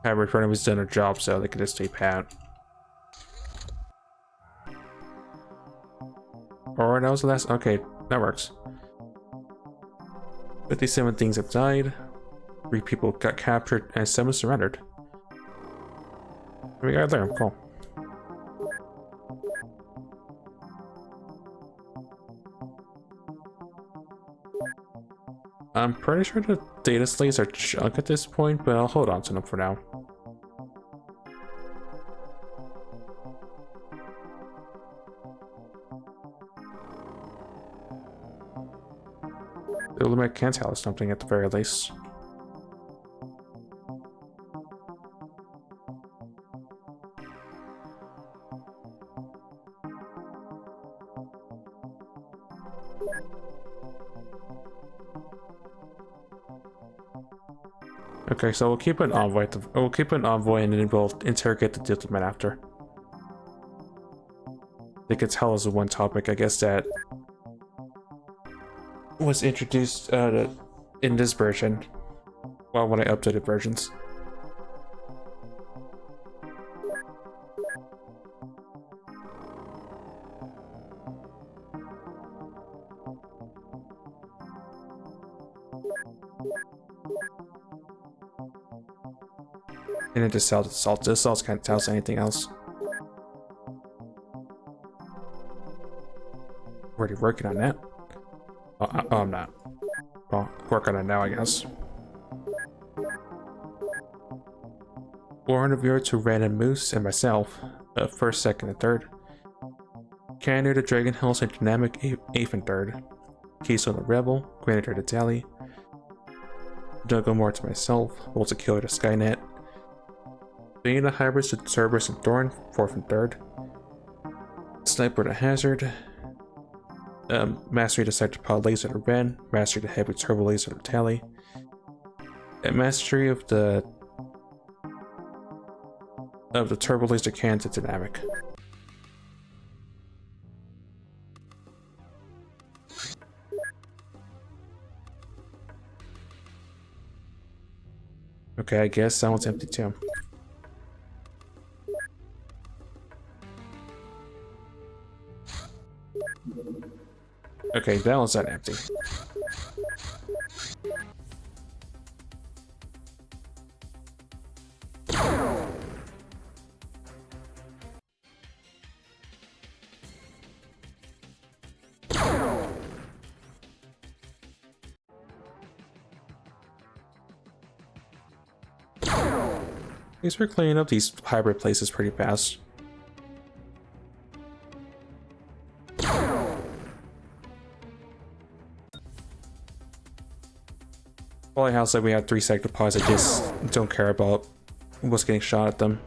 However, Freddy was done her job, so they could just stay pat. Or that was the last. Okay, that works. 57 things have died. 3 people got captured, and 7 surrendered. We got there. Cool. I'm pretty sure the data slates are junk at this point, but I'll hold on to them for now. The limit can tell us something at the very least. Okay, so we'll keep an envoy. We'll keep an envoy, and then we'll interrogate the diplomat after. They could tell us one topic, I guess, that was introduced in this version. Well, when I updated versions. And it just sells salt. This salt can't tell us anything else. Already working on that. Oh, I'm not. Well, work on it now, I guess. 400 viewers to Random Moose and myself, first, second, and third. Canada the Dragon Hills and Dynamic 8th and 3rd. Keystone the Rebel, Graniter the Tally. More to myself, Volta Killer to Skynet. Being the Hybrids to Cerberus and Thorn, 4th and 3rd. Sniper to Hazard. Mastery to Cyclopod Laser to Ren. Mastery to Heavy Turbo Laser to Tally. And Mastery of the Turbo Laser Cannon to Dynamic. Okay, I guess that one's empty too. Okay, that one's not empty. least we're cleaning up these hybrid places pretty fast. Polyhouse said we had 3 sectopods that just don't care about what's getting shot at them.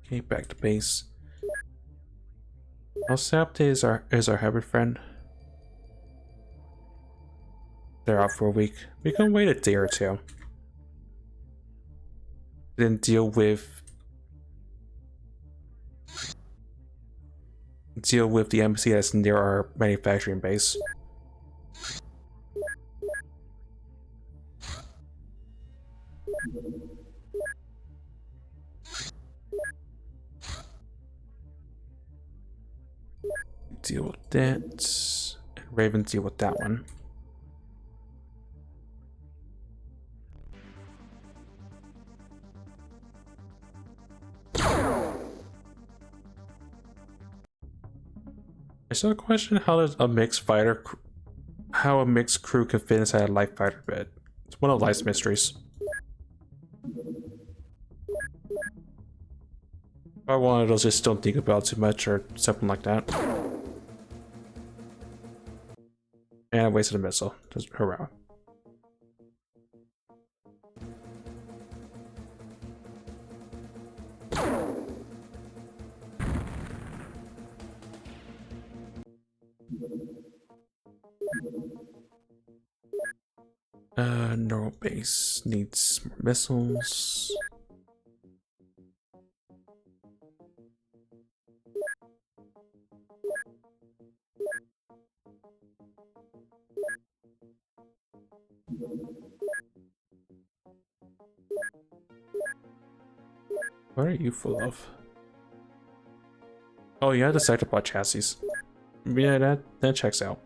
Okay, back to base. How sapped is our hybrid friend? They're out for a week. We can wait a day or two. Then deal with the embassy that's near our manufacturing base. Deal with that. And Raven deal with that one. I still question how a mixed crew can fit inside a light fighter bed. It's one of life's mysteries. If I wanted those, just don't think about too much or something like that. And I wasted a missile. Just hurrah. Neural base needs more missiles. What are you full of? Oh, yeah, the sectopod chassis. Yeah, that checks out.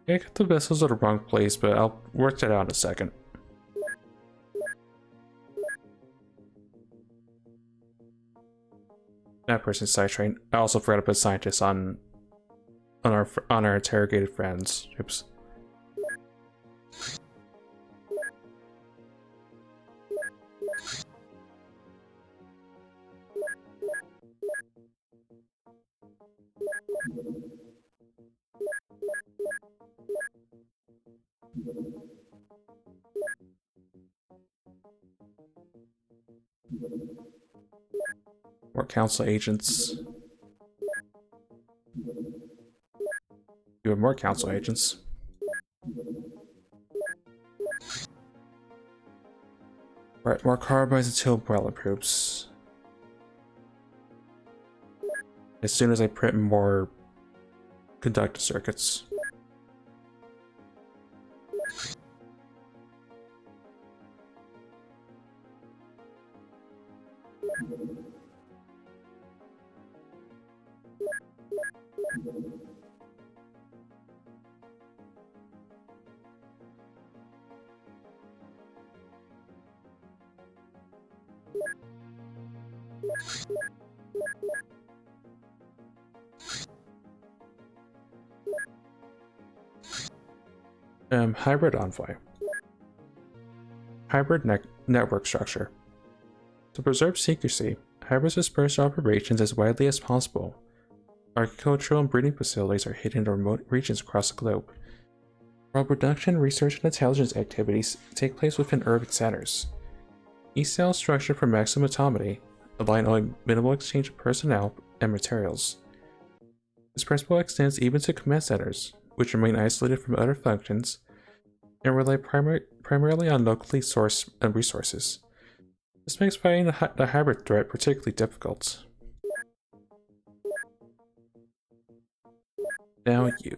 I got the vessels at the wrong place, but I'll work that out in a second. That person's sidetrained. I also forgot to put scientists on our interrogated friends. Oops. More council agents. You have more council agents. Right, more carbides until umbrella groups. As soon as I print more conductor circuits. Hybrid envoy. Hybrid network structure. To preserve secrecy, hybrids disperse operations as widely as possible. Agricultural and breeding facilities are hidden in remote regions across the globe, while production, research, and intelligence activities take place within urban centers. Each cell is structured for maximum autonomy, allowing only minimal exchange of personnel and materials. This principle extends even to command centers. which remain isolated from other functions and rely primarily on locally sourced resources. This makes fighting the hybrid threat particularly difficult. Now you.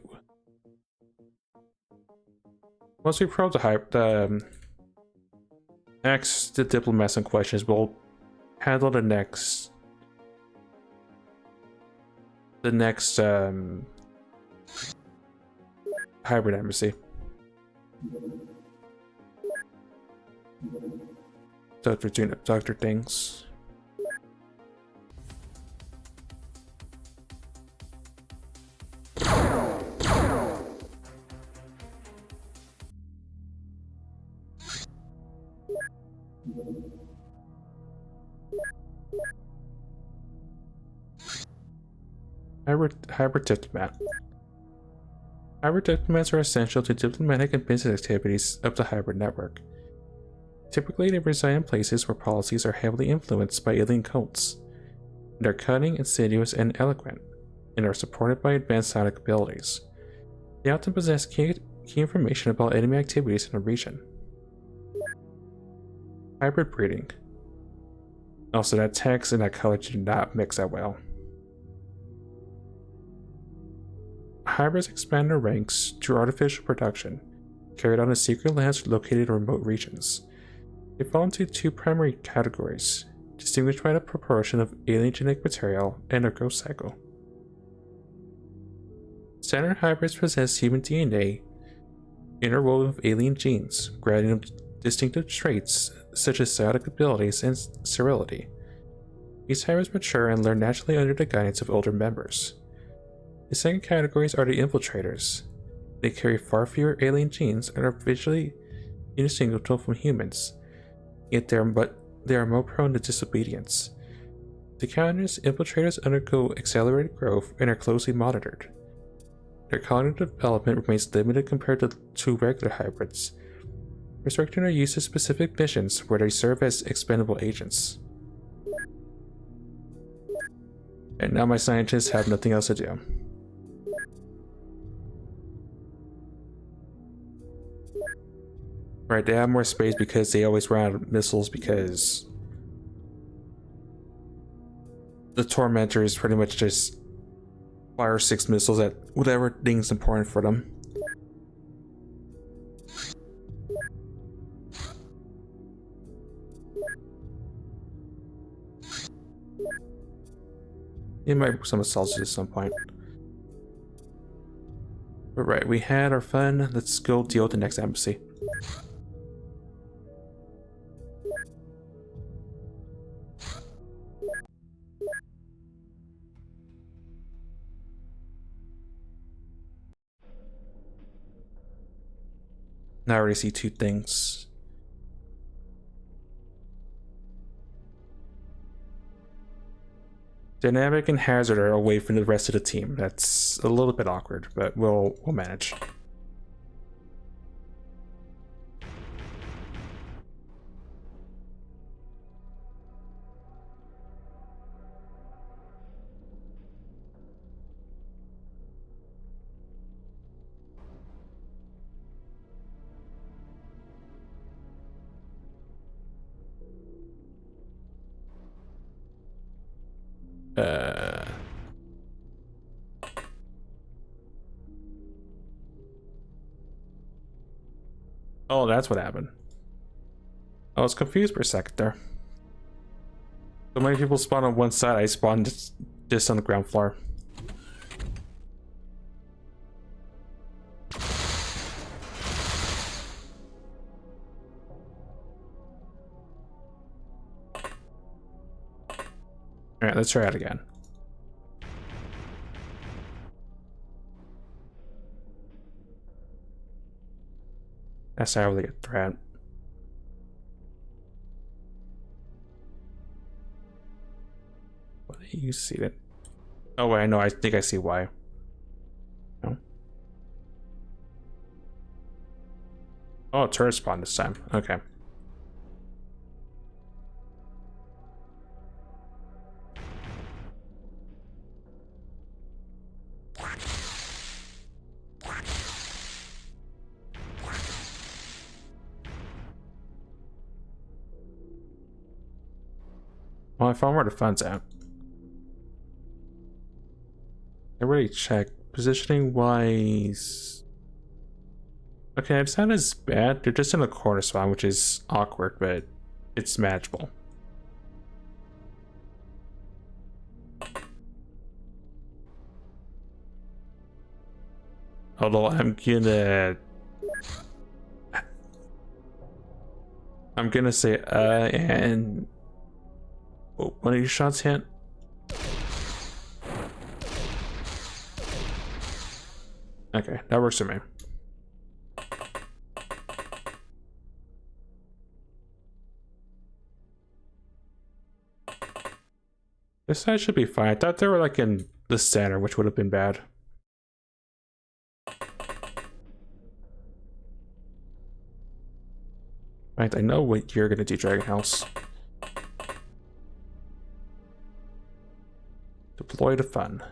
Once we probe the diplomats and questions, we'll handle the next hybrid embassy. Dr. Things. Hybrid diplomat. Hybrid diplomats are essential to diplomatic and business activities of the hybrid network. Typically, they reside in places where policies are heavily influenced by alien cults. They're cunning, insidious, and eloquent, and are supported by advanced psionic abilities. They often possess key information about enemy activities in the region. Hybrid breeding. Also, that text and that color do not mix that well. Hybrids expand their ranks through artificial production, carried out in secret labs located in remote regions. They fall into two primary categories, distinguished by the proportion of alien genetic material and their growth cycle. Standard hybrids possess human DNA interwoven with alien genes, granting them distinctive traits such as psionic abilities and sterility. These hybrids mature and learn naturally under the guidance of older members. The second categories are the infiltrators. They carry far fewer alien genes and are visually indistinguishable from humans, yet they are more prone to disobedience. To counter this, infiltrators undergo accelerated growth and are closely monitored. Their cognitive development remains limited compared to regular hybrids, restricting their use to specific missions where they serve as expendable agents. And now my scientists have nothing else to do. Right, they have more space because they always run out of missiles because the Tormentors pretty much just fire 6 missiles at whatever thing's important for them. It might be some assaults at some point. But right, we had our fun. Let's go deal with the next embassy. Now I already see 2 things. Dynamic and Hazard are away from the rest of the team. That's a little bit awkward, but we'll manage. Oh, that's what happened. I was confused for a second there. So many people spawn on one side, I spawned just on the ground floor. Alright, let's try it again. That's not really a threat. What do you see it? Oh wait, no, I think I see why. No. Oh, turret spawn this time. Okay. Oh, I found where the fun's at. I already checked. Positioning wise. Okay, it's not as bad. They're just in a corner spot, which is awkward, but it's manageable. Although I'm gonna say and oh, one of your shots hit. Okay, that works for me. This side should be fine. I thought they were like in the center, which would have been bad. Right, I know what you're gonna do, Dragon House. Deploy the fun.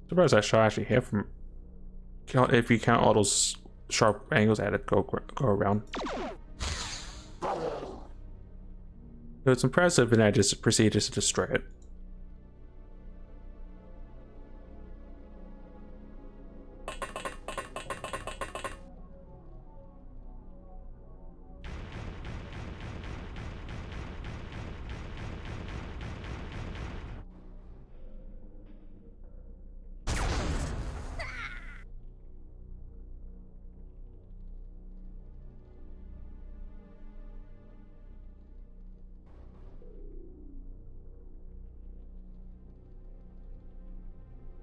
Surprised that shot actually hit from. If you count all those sharp angles at it, go around. So it's impressive, and I just proceed just to destroy it.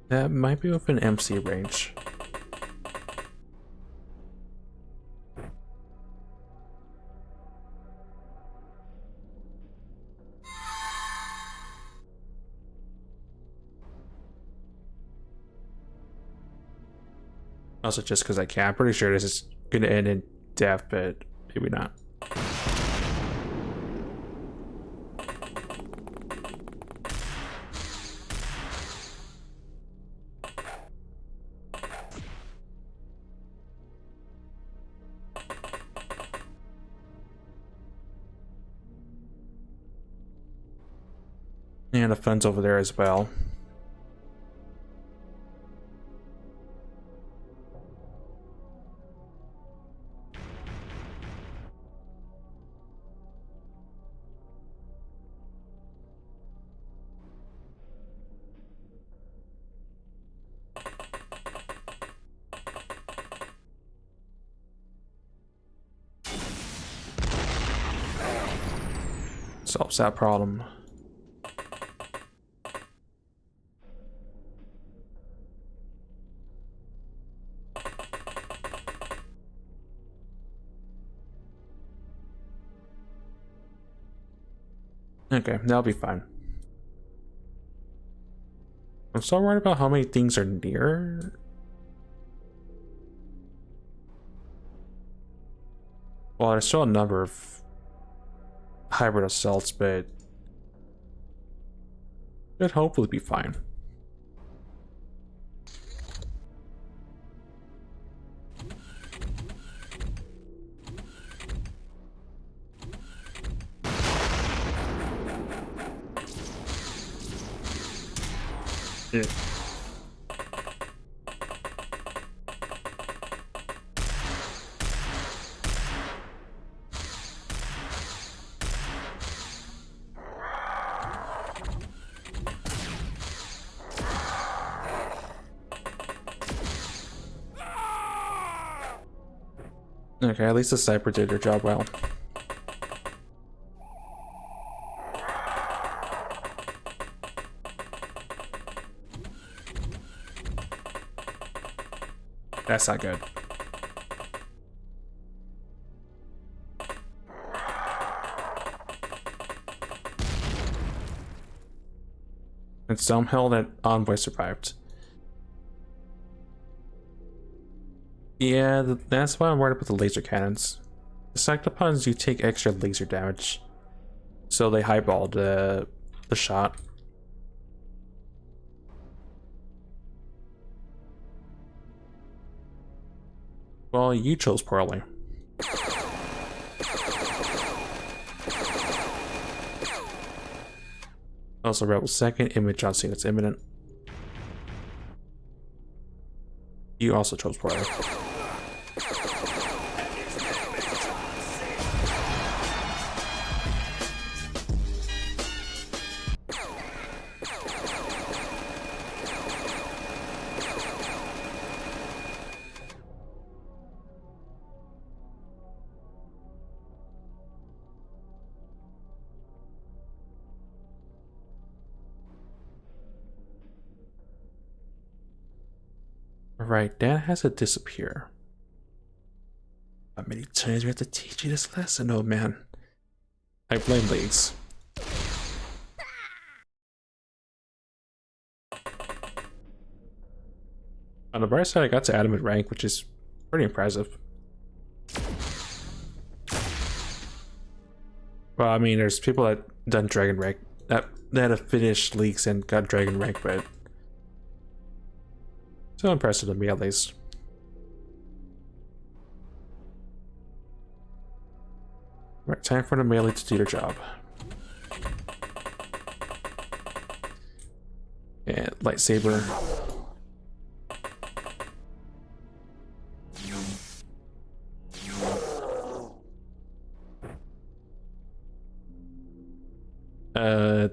That might be within MC range. Also, just because I can, I'm pretty sure this is gonna end in death, but maybe not. And the fun's over there as well. Solves that problem. Okay, that'll be fine. I'm so worried about how many things are near. Well, there's still a number of hybrid assaults, but should hopefully be fine. Yeah. Okay, at least the sniper did their job well. That's not good. And some held that Envoy survived. Yeah, that's why I'm worried about the laser cannons. The Sectopons do take extra laser damage, so they highball the shot. Well, you chose poorly. Also, Rebel second, image on scene, it's imminent. You also chose poorly. Alright, Dan has to disappear. How many times we have to teach you this lesson, oh man? I blame Leagues. On the bright side, I got to Adamant rank, which is pretty impressive. Well, I mean, there's people that done Dragon rank that have finished Leagues and got Dragon rank, but still impressive to me at least. Right, time for the melee to do their job. And lightsaber.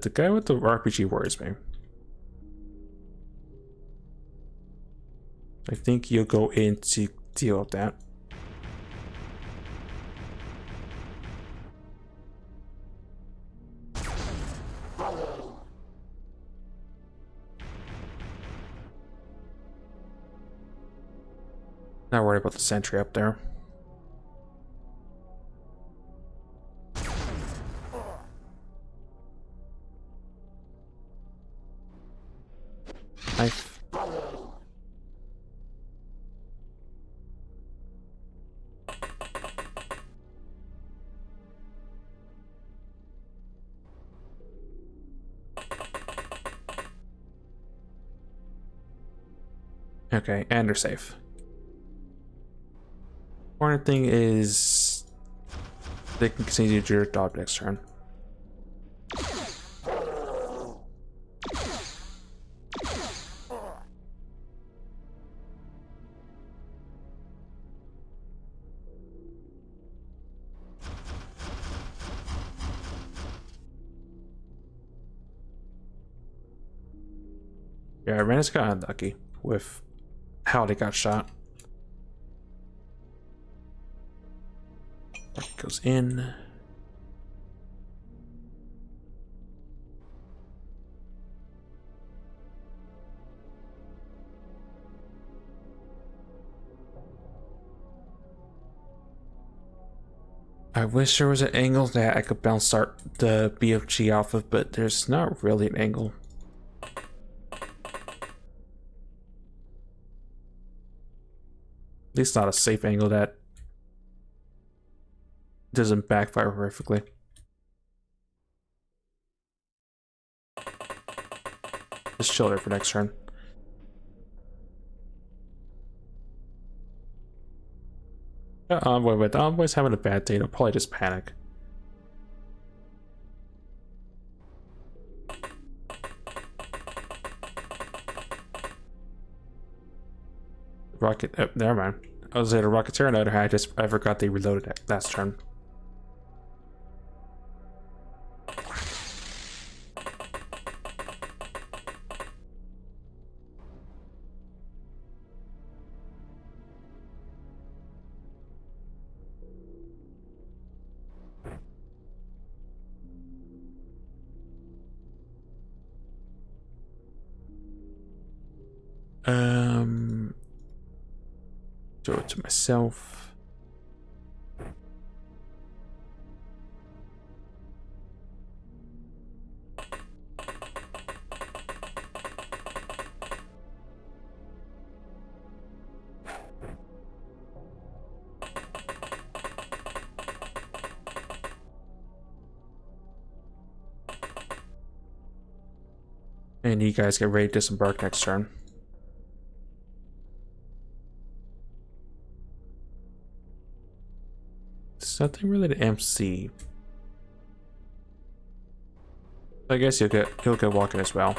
The guy with the RPG worries me. I think you'll go in to deal with that. Not worried about the sentry up there. Knife. Okay, and they're safe. Important thing is they can continue to do their job next turn. Yeah, Ren's got unlucky with how they got shot. Goes in. I wish there was an angle that I could bounce the BFG off of, but there's not really an angle. At least not a safe angle that doesn't backfire horrifically. Just chill there for next turn. Wait, the Envoy's having a bad day. They'll probably just panic. Rocket, oh, never mind. I was at a Rocketeer, on the other hand, I forgot they reloaded it last turn. Do it to myself. And you guys get ready to disembark next turn. There's nothing really to MC. I guess you'll get walking as well.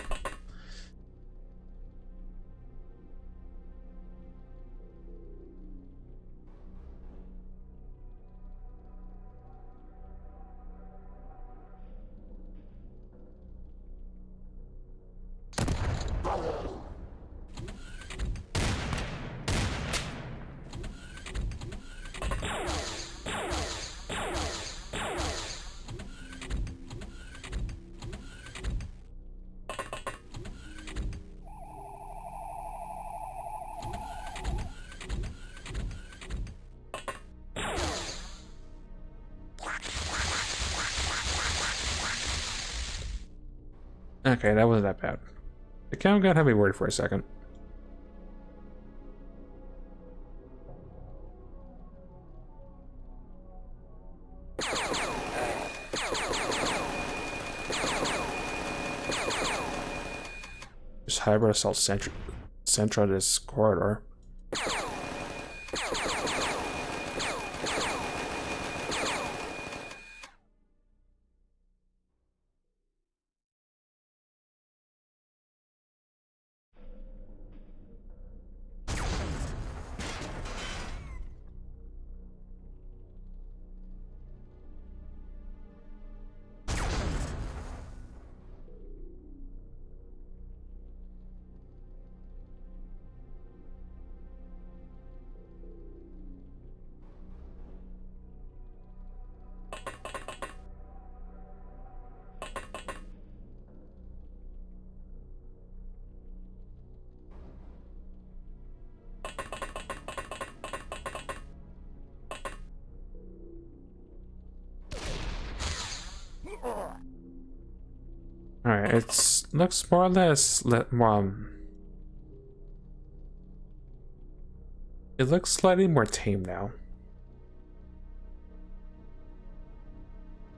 Okay, that wasn't that bad. The count gun had me worried for a second. Just hybrid assault central this corridor. Alright, it looks more or less it looks slightly more tame now.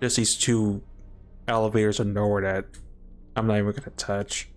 Just these two elevators of nowhere that I'm not even gonna touch.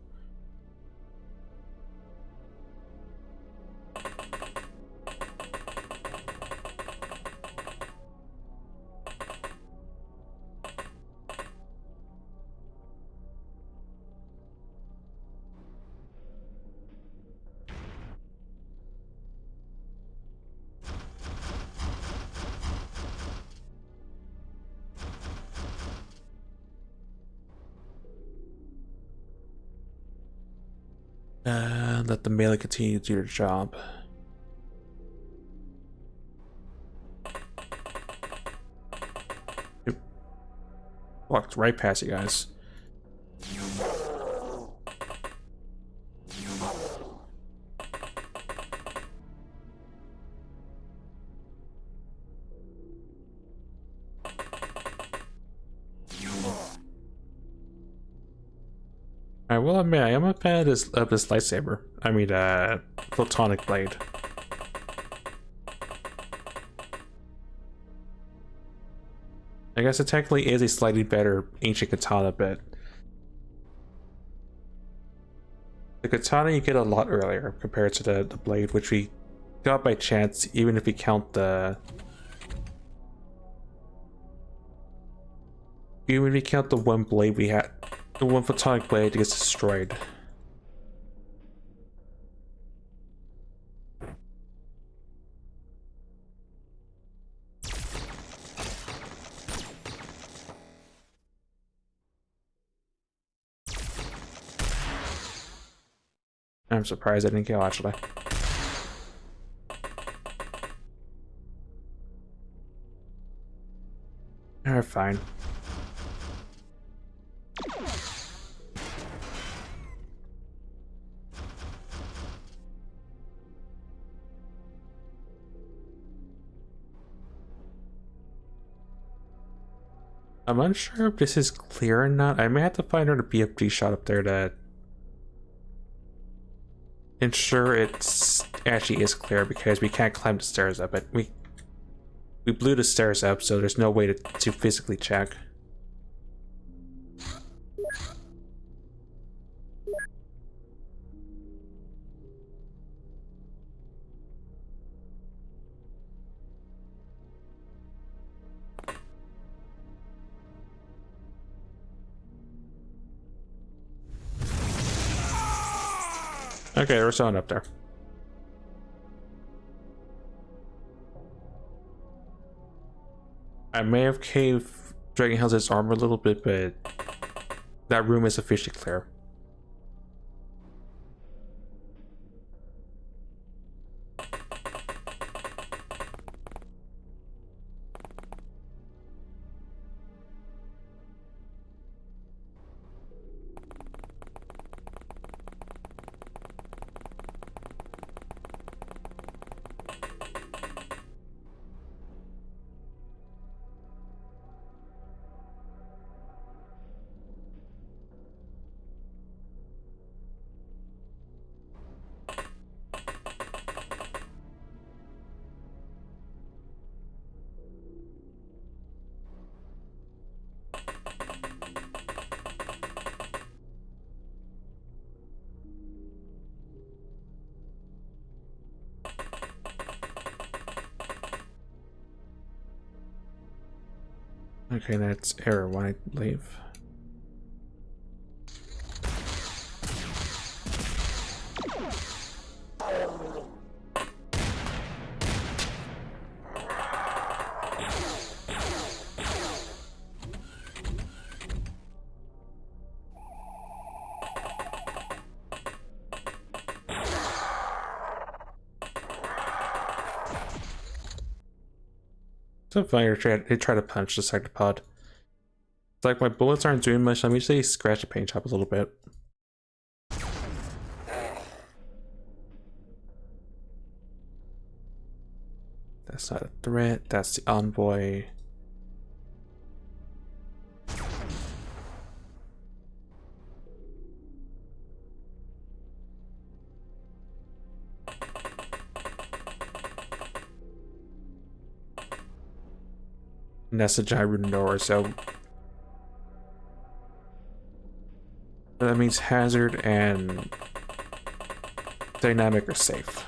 Let the melee continue to do their job. Oop. Walked right past you guys. I will admit, I am a fan of this lightsaber. I mean, photonic blade. I guess it technically is a slightly better ancient katana, but the katana you get a lot earlier compared to the blade, which we got by chance, even if we count the one blade we had. The one photonic blade gets destroyed. I'm surprised I didn't kill, actually. Alright, fine. I'm unsure if this is clear or not. I may have to find out a BFG shot up there to ensure it's actually is clear, because we can't climb the stairs up. But we blew the stairs up, so there's no way to physically check. Okay, there's someone up there. I may have caved Dragonhouse's armor a little bit, but that room is officially clear. Okay, that's error when I leave. So funny, they try to punch the Sectopod. It's like my bullets aren't doing much. Let me just scratch the paint job a little bit. That's not a threat. That's the envoy. And that's the giant root door, so that means Hazard and Dynamic are safe.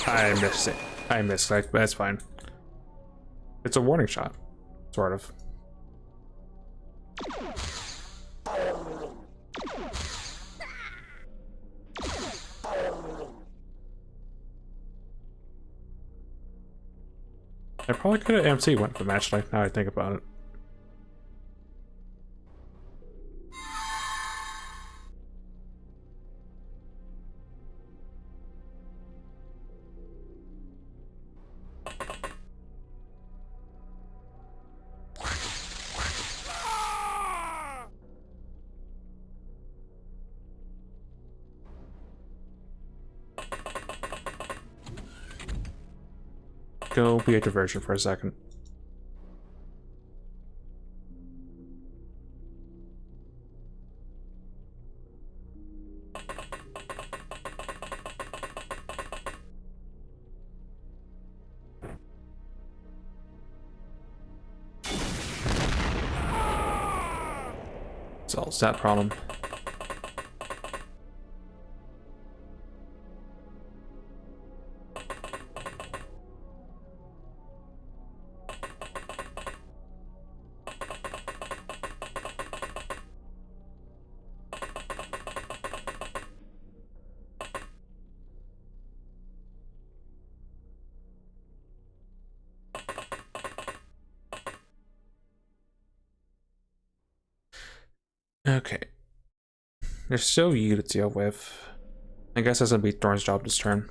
I missed it. I missed it, but that's fine. It's a warning shot, sort of. I probably could have MC went for match like now I think about it. Go be a diversion for a second. Solves that problem. Okay. There's still you to deal with. I guess that's gonna be Thorn's job this turn.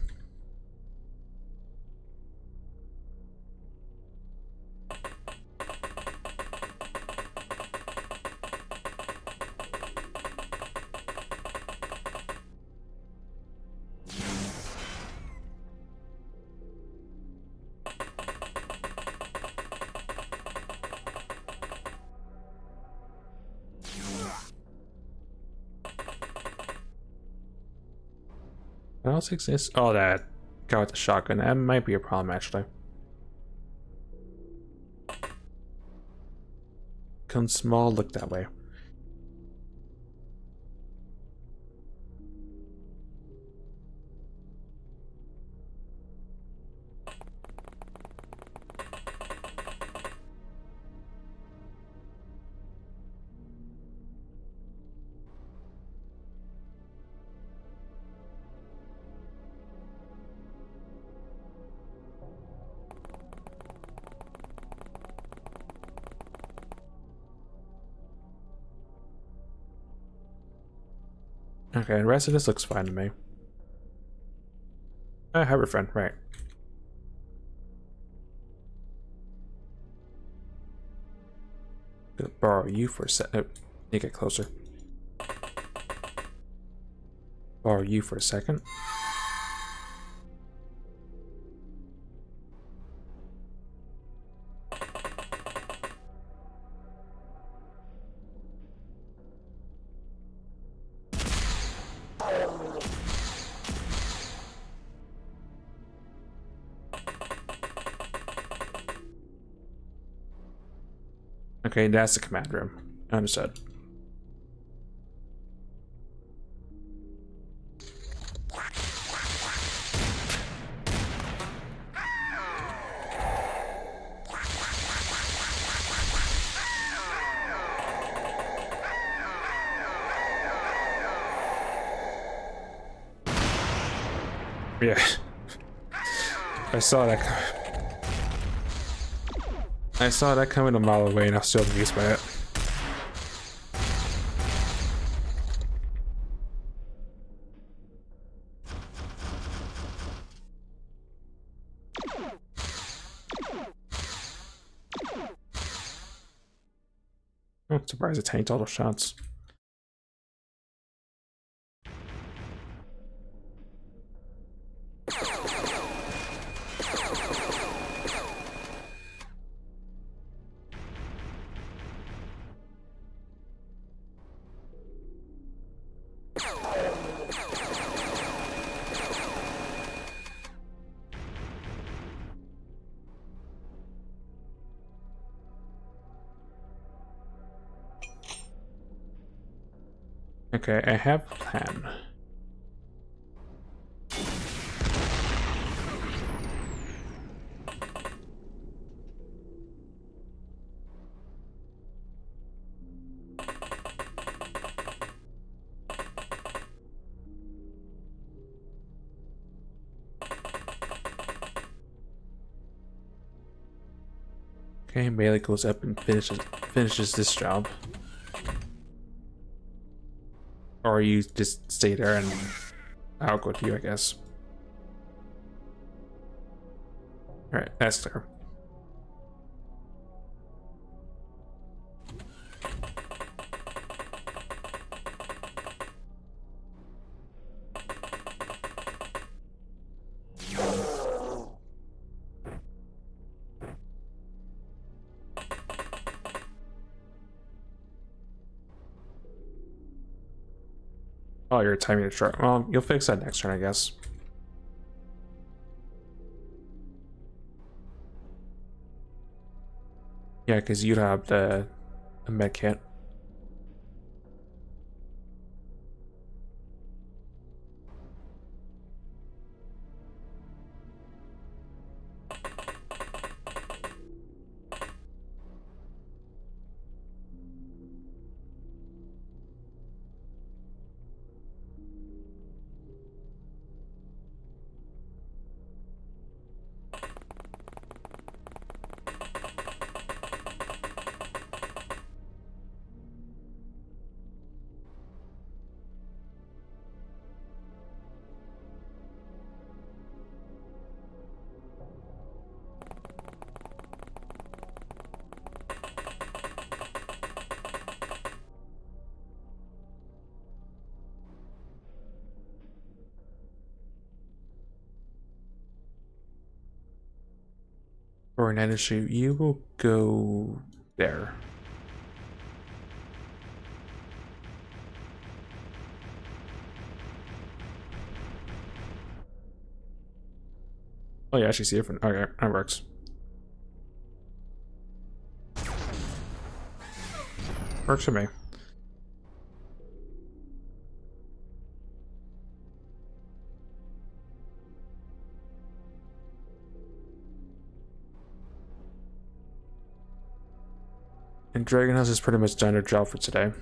What else exists? Oh, that guy with the shotgun. That might be a problem, actually. Come small, look that way. Okay, the rest of this looks fine to me. Hybrid friend, right. Gonna borrow you for a sec. Oh, you get closer. Borrow you for a second. Okay, that's the command room. Understood. Yeah. I saw that I saw that coming a mile away and I was still amused by it. I'm surprised it tanked all those shots. Okay, I have a plan. Okay, Bailey goes up and finishes this job. Or you just stay there and I'll go to you, I guess. Alright, that's clear. Oh, you're timing it short. Well, you'll fix that next turn, I guess. Yeah, because you'd have the med kit. For an energy, you will go there. Oh yeah, I actually see it from. Okay, that works. Works for me. And Dragon House has pretty much done their job for today.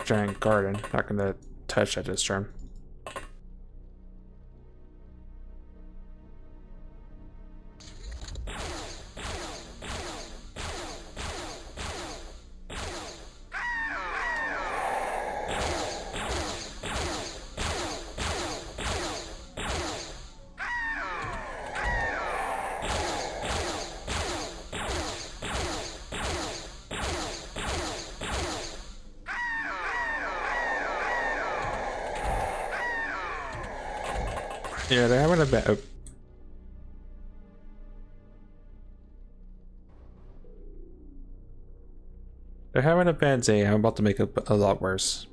Giant garden, not gonna touch that this turn. Yeah, they're having a bad. They're having a bad day. I'm about to make it a lot worse.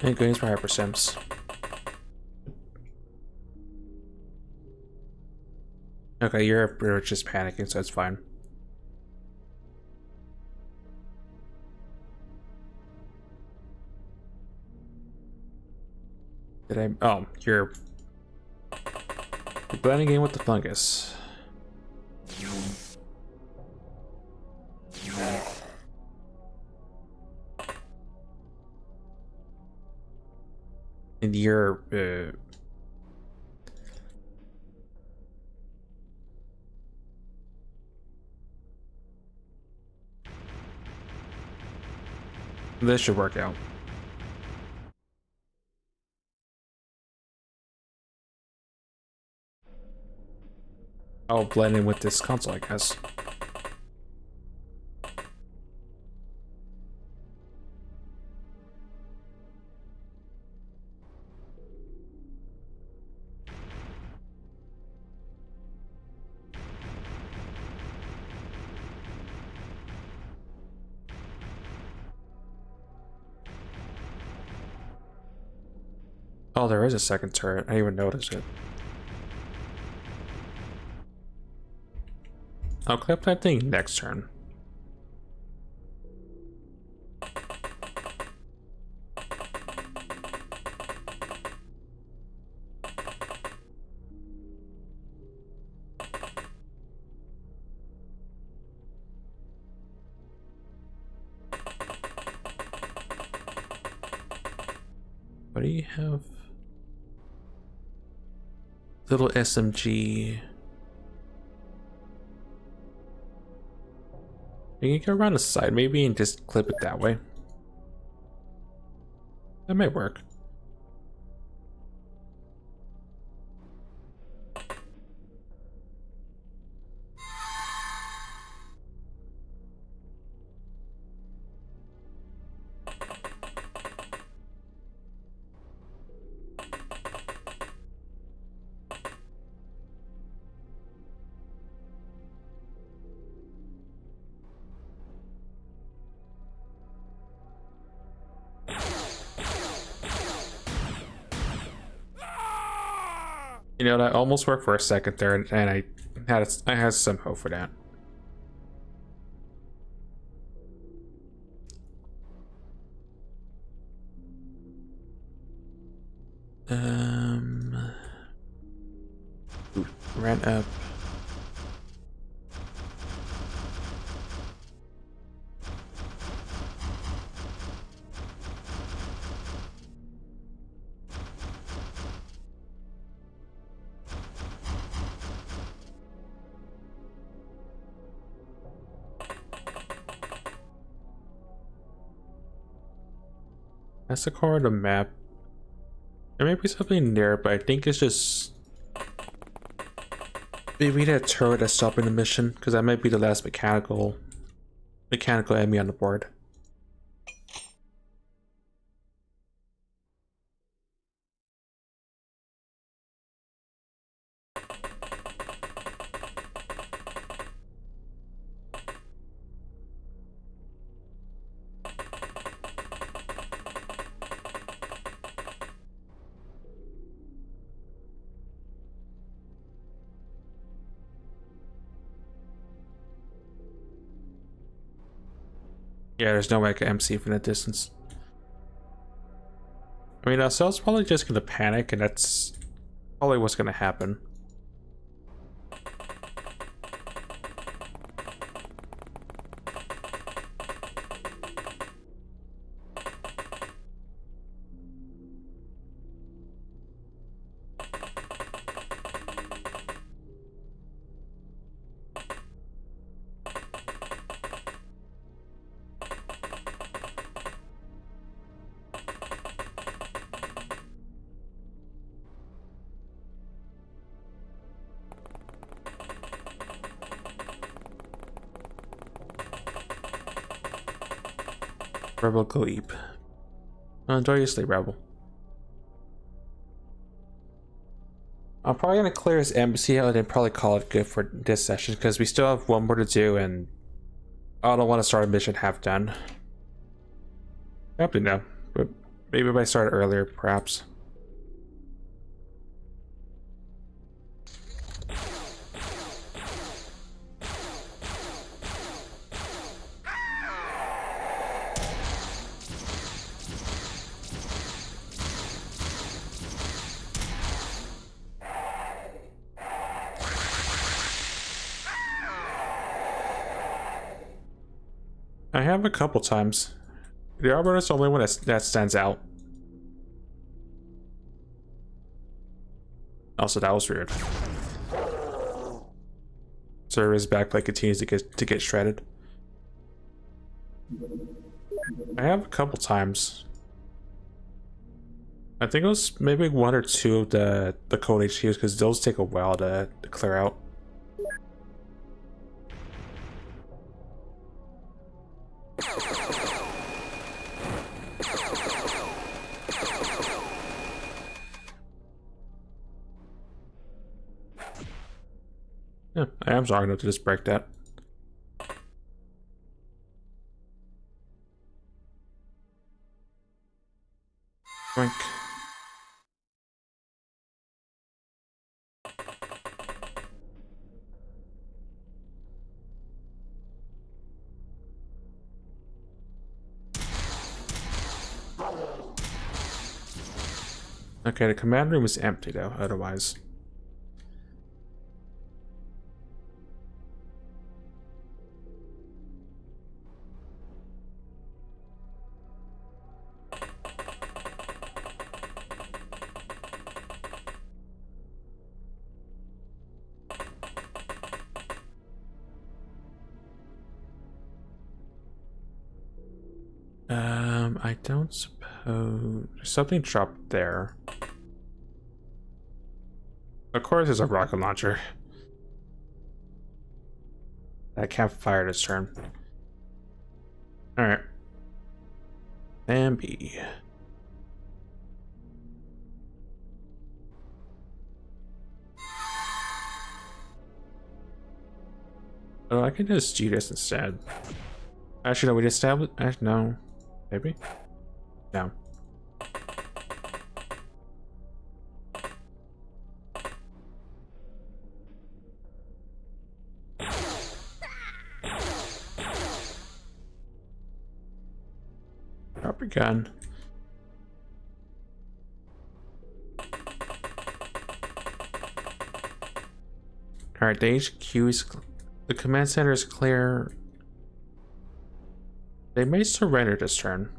And games for Hyper Sims. Okay, you're just panicking, so it's fine. Did I? Oh, you're blending in with the fungus. And you're this should work out. I'll blend in with this console, I guess. Oh, there is a second turret. I didn't even notice it. I'll clip that thing next turn. What do you have? Little SMG. You can go around the side maybe and just clip it that way. That might work. You know, that almost worked for a second there, and I had some hope for that. Ran up. That's the core of the map. There may be something there, but I think it's just maybe that turret that's stopping the mission, because that might be the last mechanical enemy on the board. Yeah, there's no way I can MC from that distance. I mean, Cell's probably just gonna panic, and that's probably what's gonna happen. Rebel go eep. Enjoy your sleep, Rebel. I'm probably gonna clear his embassy out and then probably call it good for this session because we still have one more to do and I don't want to start a mission half done. Probably no, but maybe if I start earlier, perhaps. I have a couple times. The Arbiter's the only one that stands out. Also, that was weird. Server's backplate continues to get shredded. I have a couple times. I think it was maybe one or two of the code HQs because those take a while to clear out. Yeah, I am strong enough to just break that. Boink. Okay, the command room is empty though, otherwise. I don't suppose something dropped there. Of course, there's a rocket launcher. That can't fire this turn. All right. And B. Oh, I can just do this instead. Actually, no, we just established. No, maybe. No. Drop your gun. All right, the HQ is. The command center is clear. They may surrender this turn.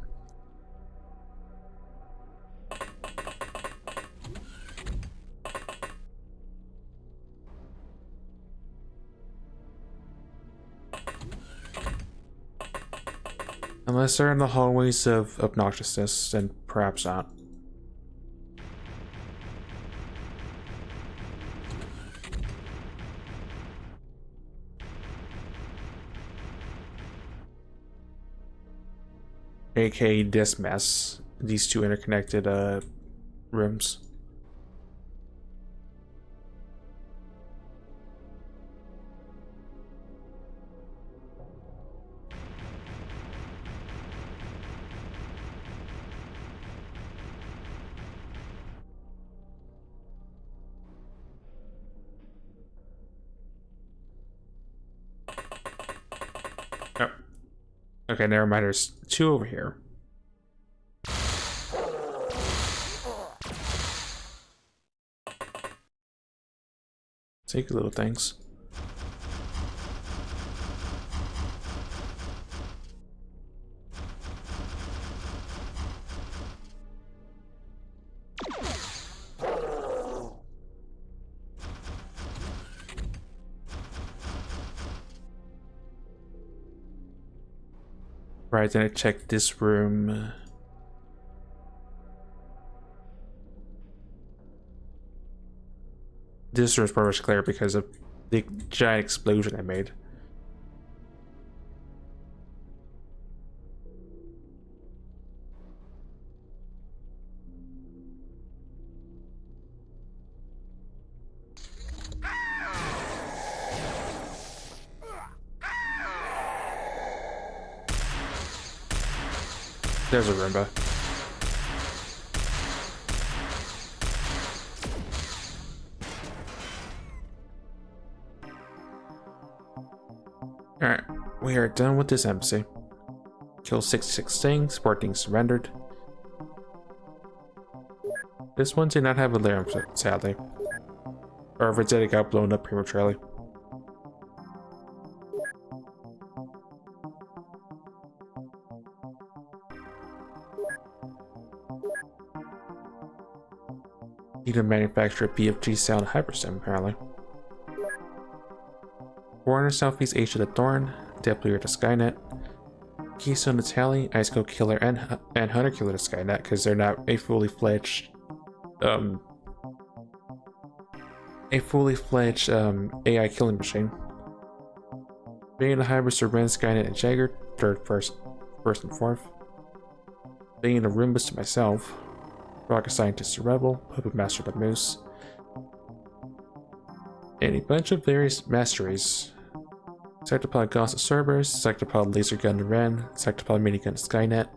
Unless they're in the hallways of obnoxiousness, then perhaps not. AKA this mess. These two interconnected rooms. Oh. Okay, never mind. There's two over here. Take little things. Right, then I check this room. This room's pretty much clear because of the giant explosion I made. There's a Roomba. Alright, we are done with this embassy. Kill 66 things, 14 surrendered. This one did not have a layer, sadly. Or if it did, it got blown up prematurely. Need to manufacture a BFG sound hypersim, apparently. Warner Southeast Asia to Thorn, Deployer to Skynet, Keystone to Tally, Iceco Killer and Hunter Killer to Skynet, because they're not a fully fledged AI killing machine. Being a hybrid to Ren, Skynet, and Jagger, first and fourth. Being a Roombas to myself. Rocket Scientist to Rebel, Puppet Master to Moose. And a bunch of various masteries. Sectopod Gauss to Cerberus, Sectopod Laser Gun to Ren, Sectopod Minigun to Skynet.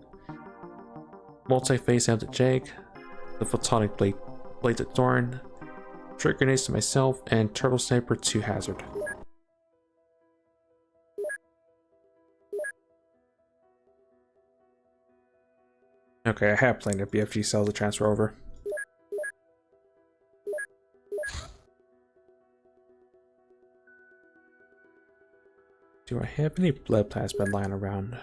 Multi-Phase Amp to Jag, the Photonic Blade to Thorn, Trick Grenades to myself, and Turtle Sniper to Hazard. Okay, I have plenty of BFG cells to transfer over. Do I have any blood plasma lying around?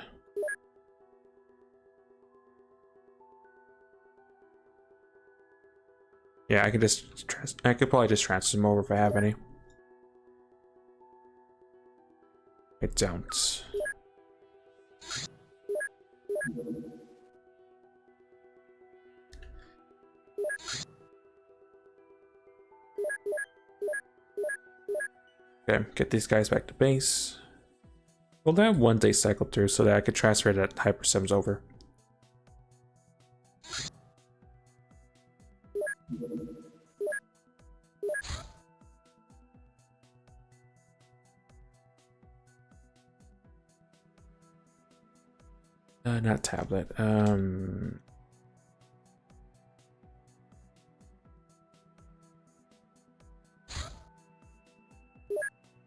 Yeah, I could probably just transfer them over if I have any. I don't. Okay, get these guys back to base. We'll have one day cycle through so that I could transfer that hypersims over. Not tablet.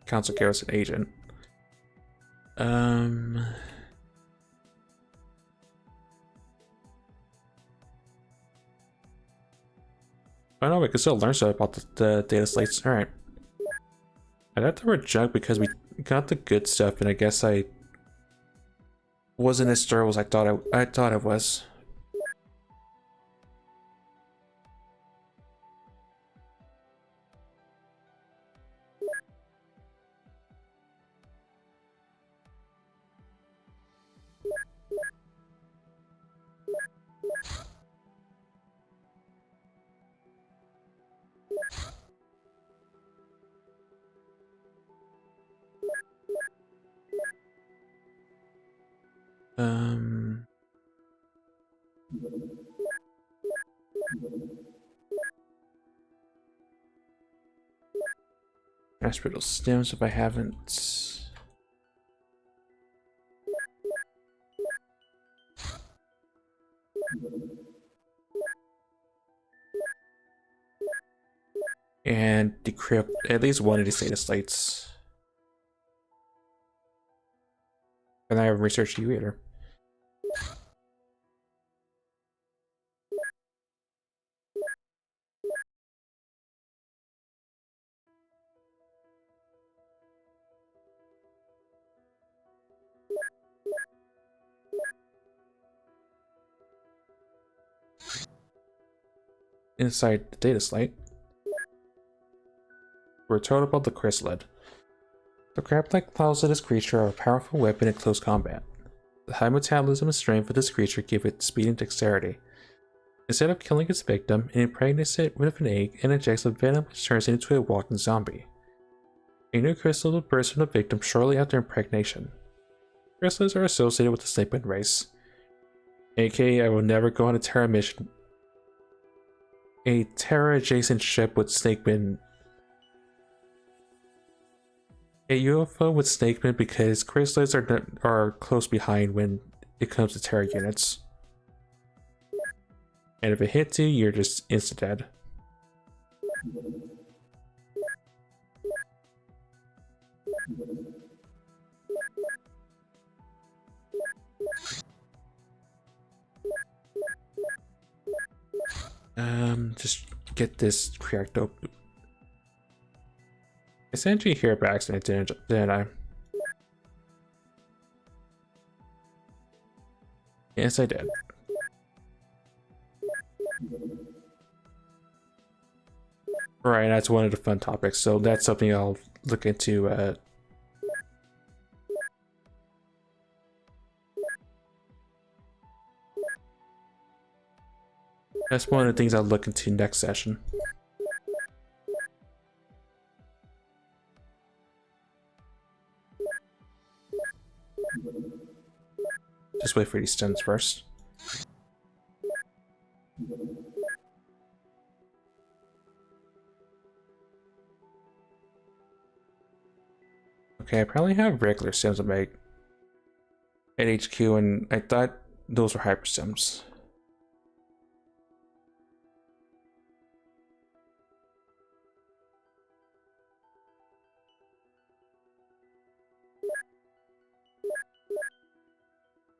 Council Garrison Agent. I don't know, we can still learn stuff about the data slates. Alright. I thought they were junk because we got the good stuff, and I guess I wasn't as thorough as I thought it was. Hospital stems if I haven't. And decrypt at least one of these data slates. And I haven't researched you either. Inside the data slate, we're told about the chrysalid. The crab-like claws of this creature are a powerful weapon in close combat. The high metabolism and strength of this creature give it speed and dexterity. Instead of killing its victim, it impregnates it with an egg and injects the venom which turns it into a walking zombie. A new crystal will burst from the victim shortly after impregnation. Chrysalids are associated with the Snakeman race. aka I will never go on a Terra mission. A Terra-adjacent ship with Snakeman. A UFO with Snakeman because chrysalids are close behind when it comes to Terra units. And if it hits you, you're just instant dead. Just get this cracked open. I sent you here by accident, didn't I? Yes, I did. Right, that's one of the fun topics, so that's something I'll look into. That's one of the things I'll look into next session. Just wait for these stems first. Okay, I probably have regular stems to make at HQ, and I thought those were hyper stems.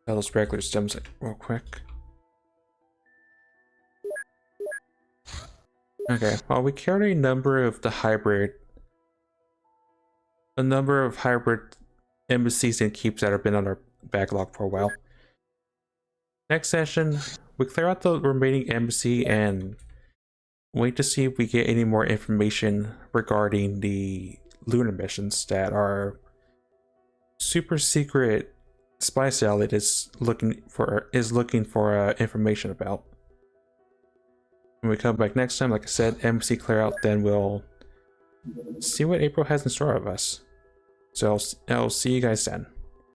Those regular stems real quick. Okay, well, we carried a number of hybrid embassies and keeps that have been on our backlog for a while. Next session, we clear out the remaining embassy and wait to see if we get any more information regarding the lunar missions that our super secret spy satellite is looking for information about. When we come back next time, like I said, embassy clear out, then we'll see what April has in store of us. So I'll see you guys then.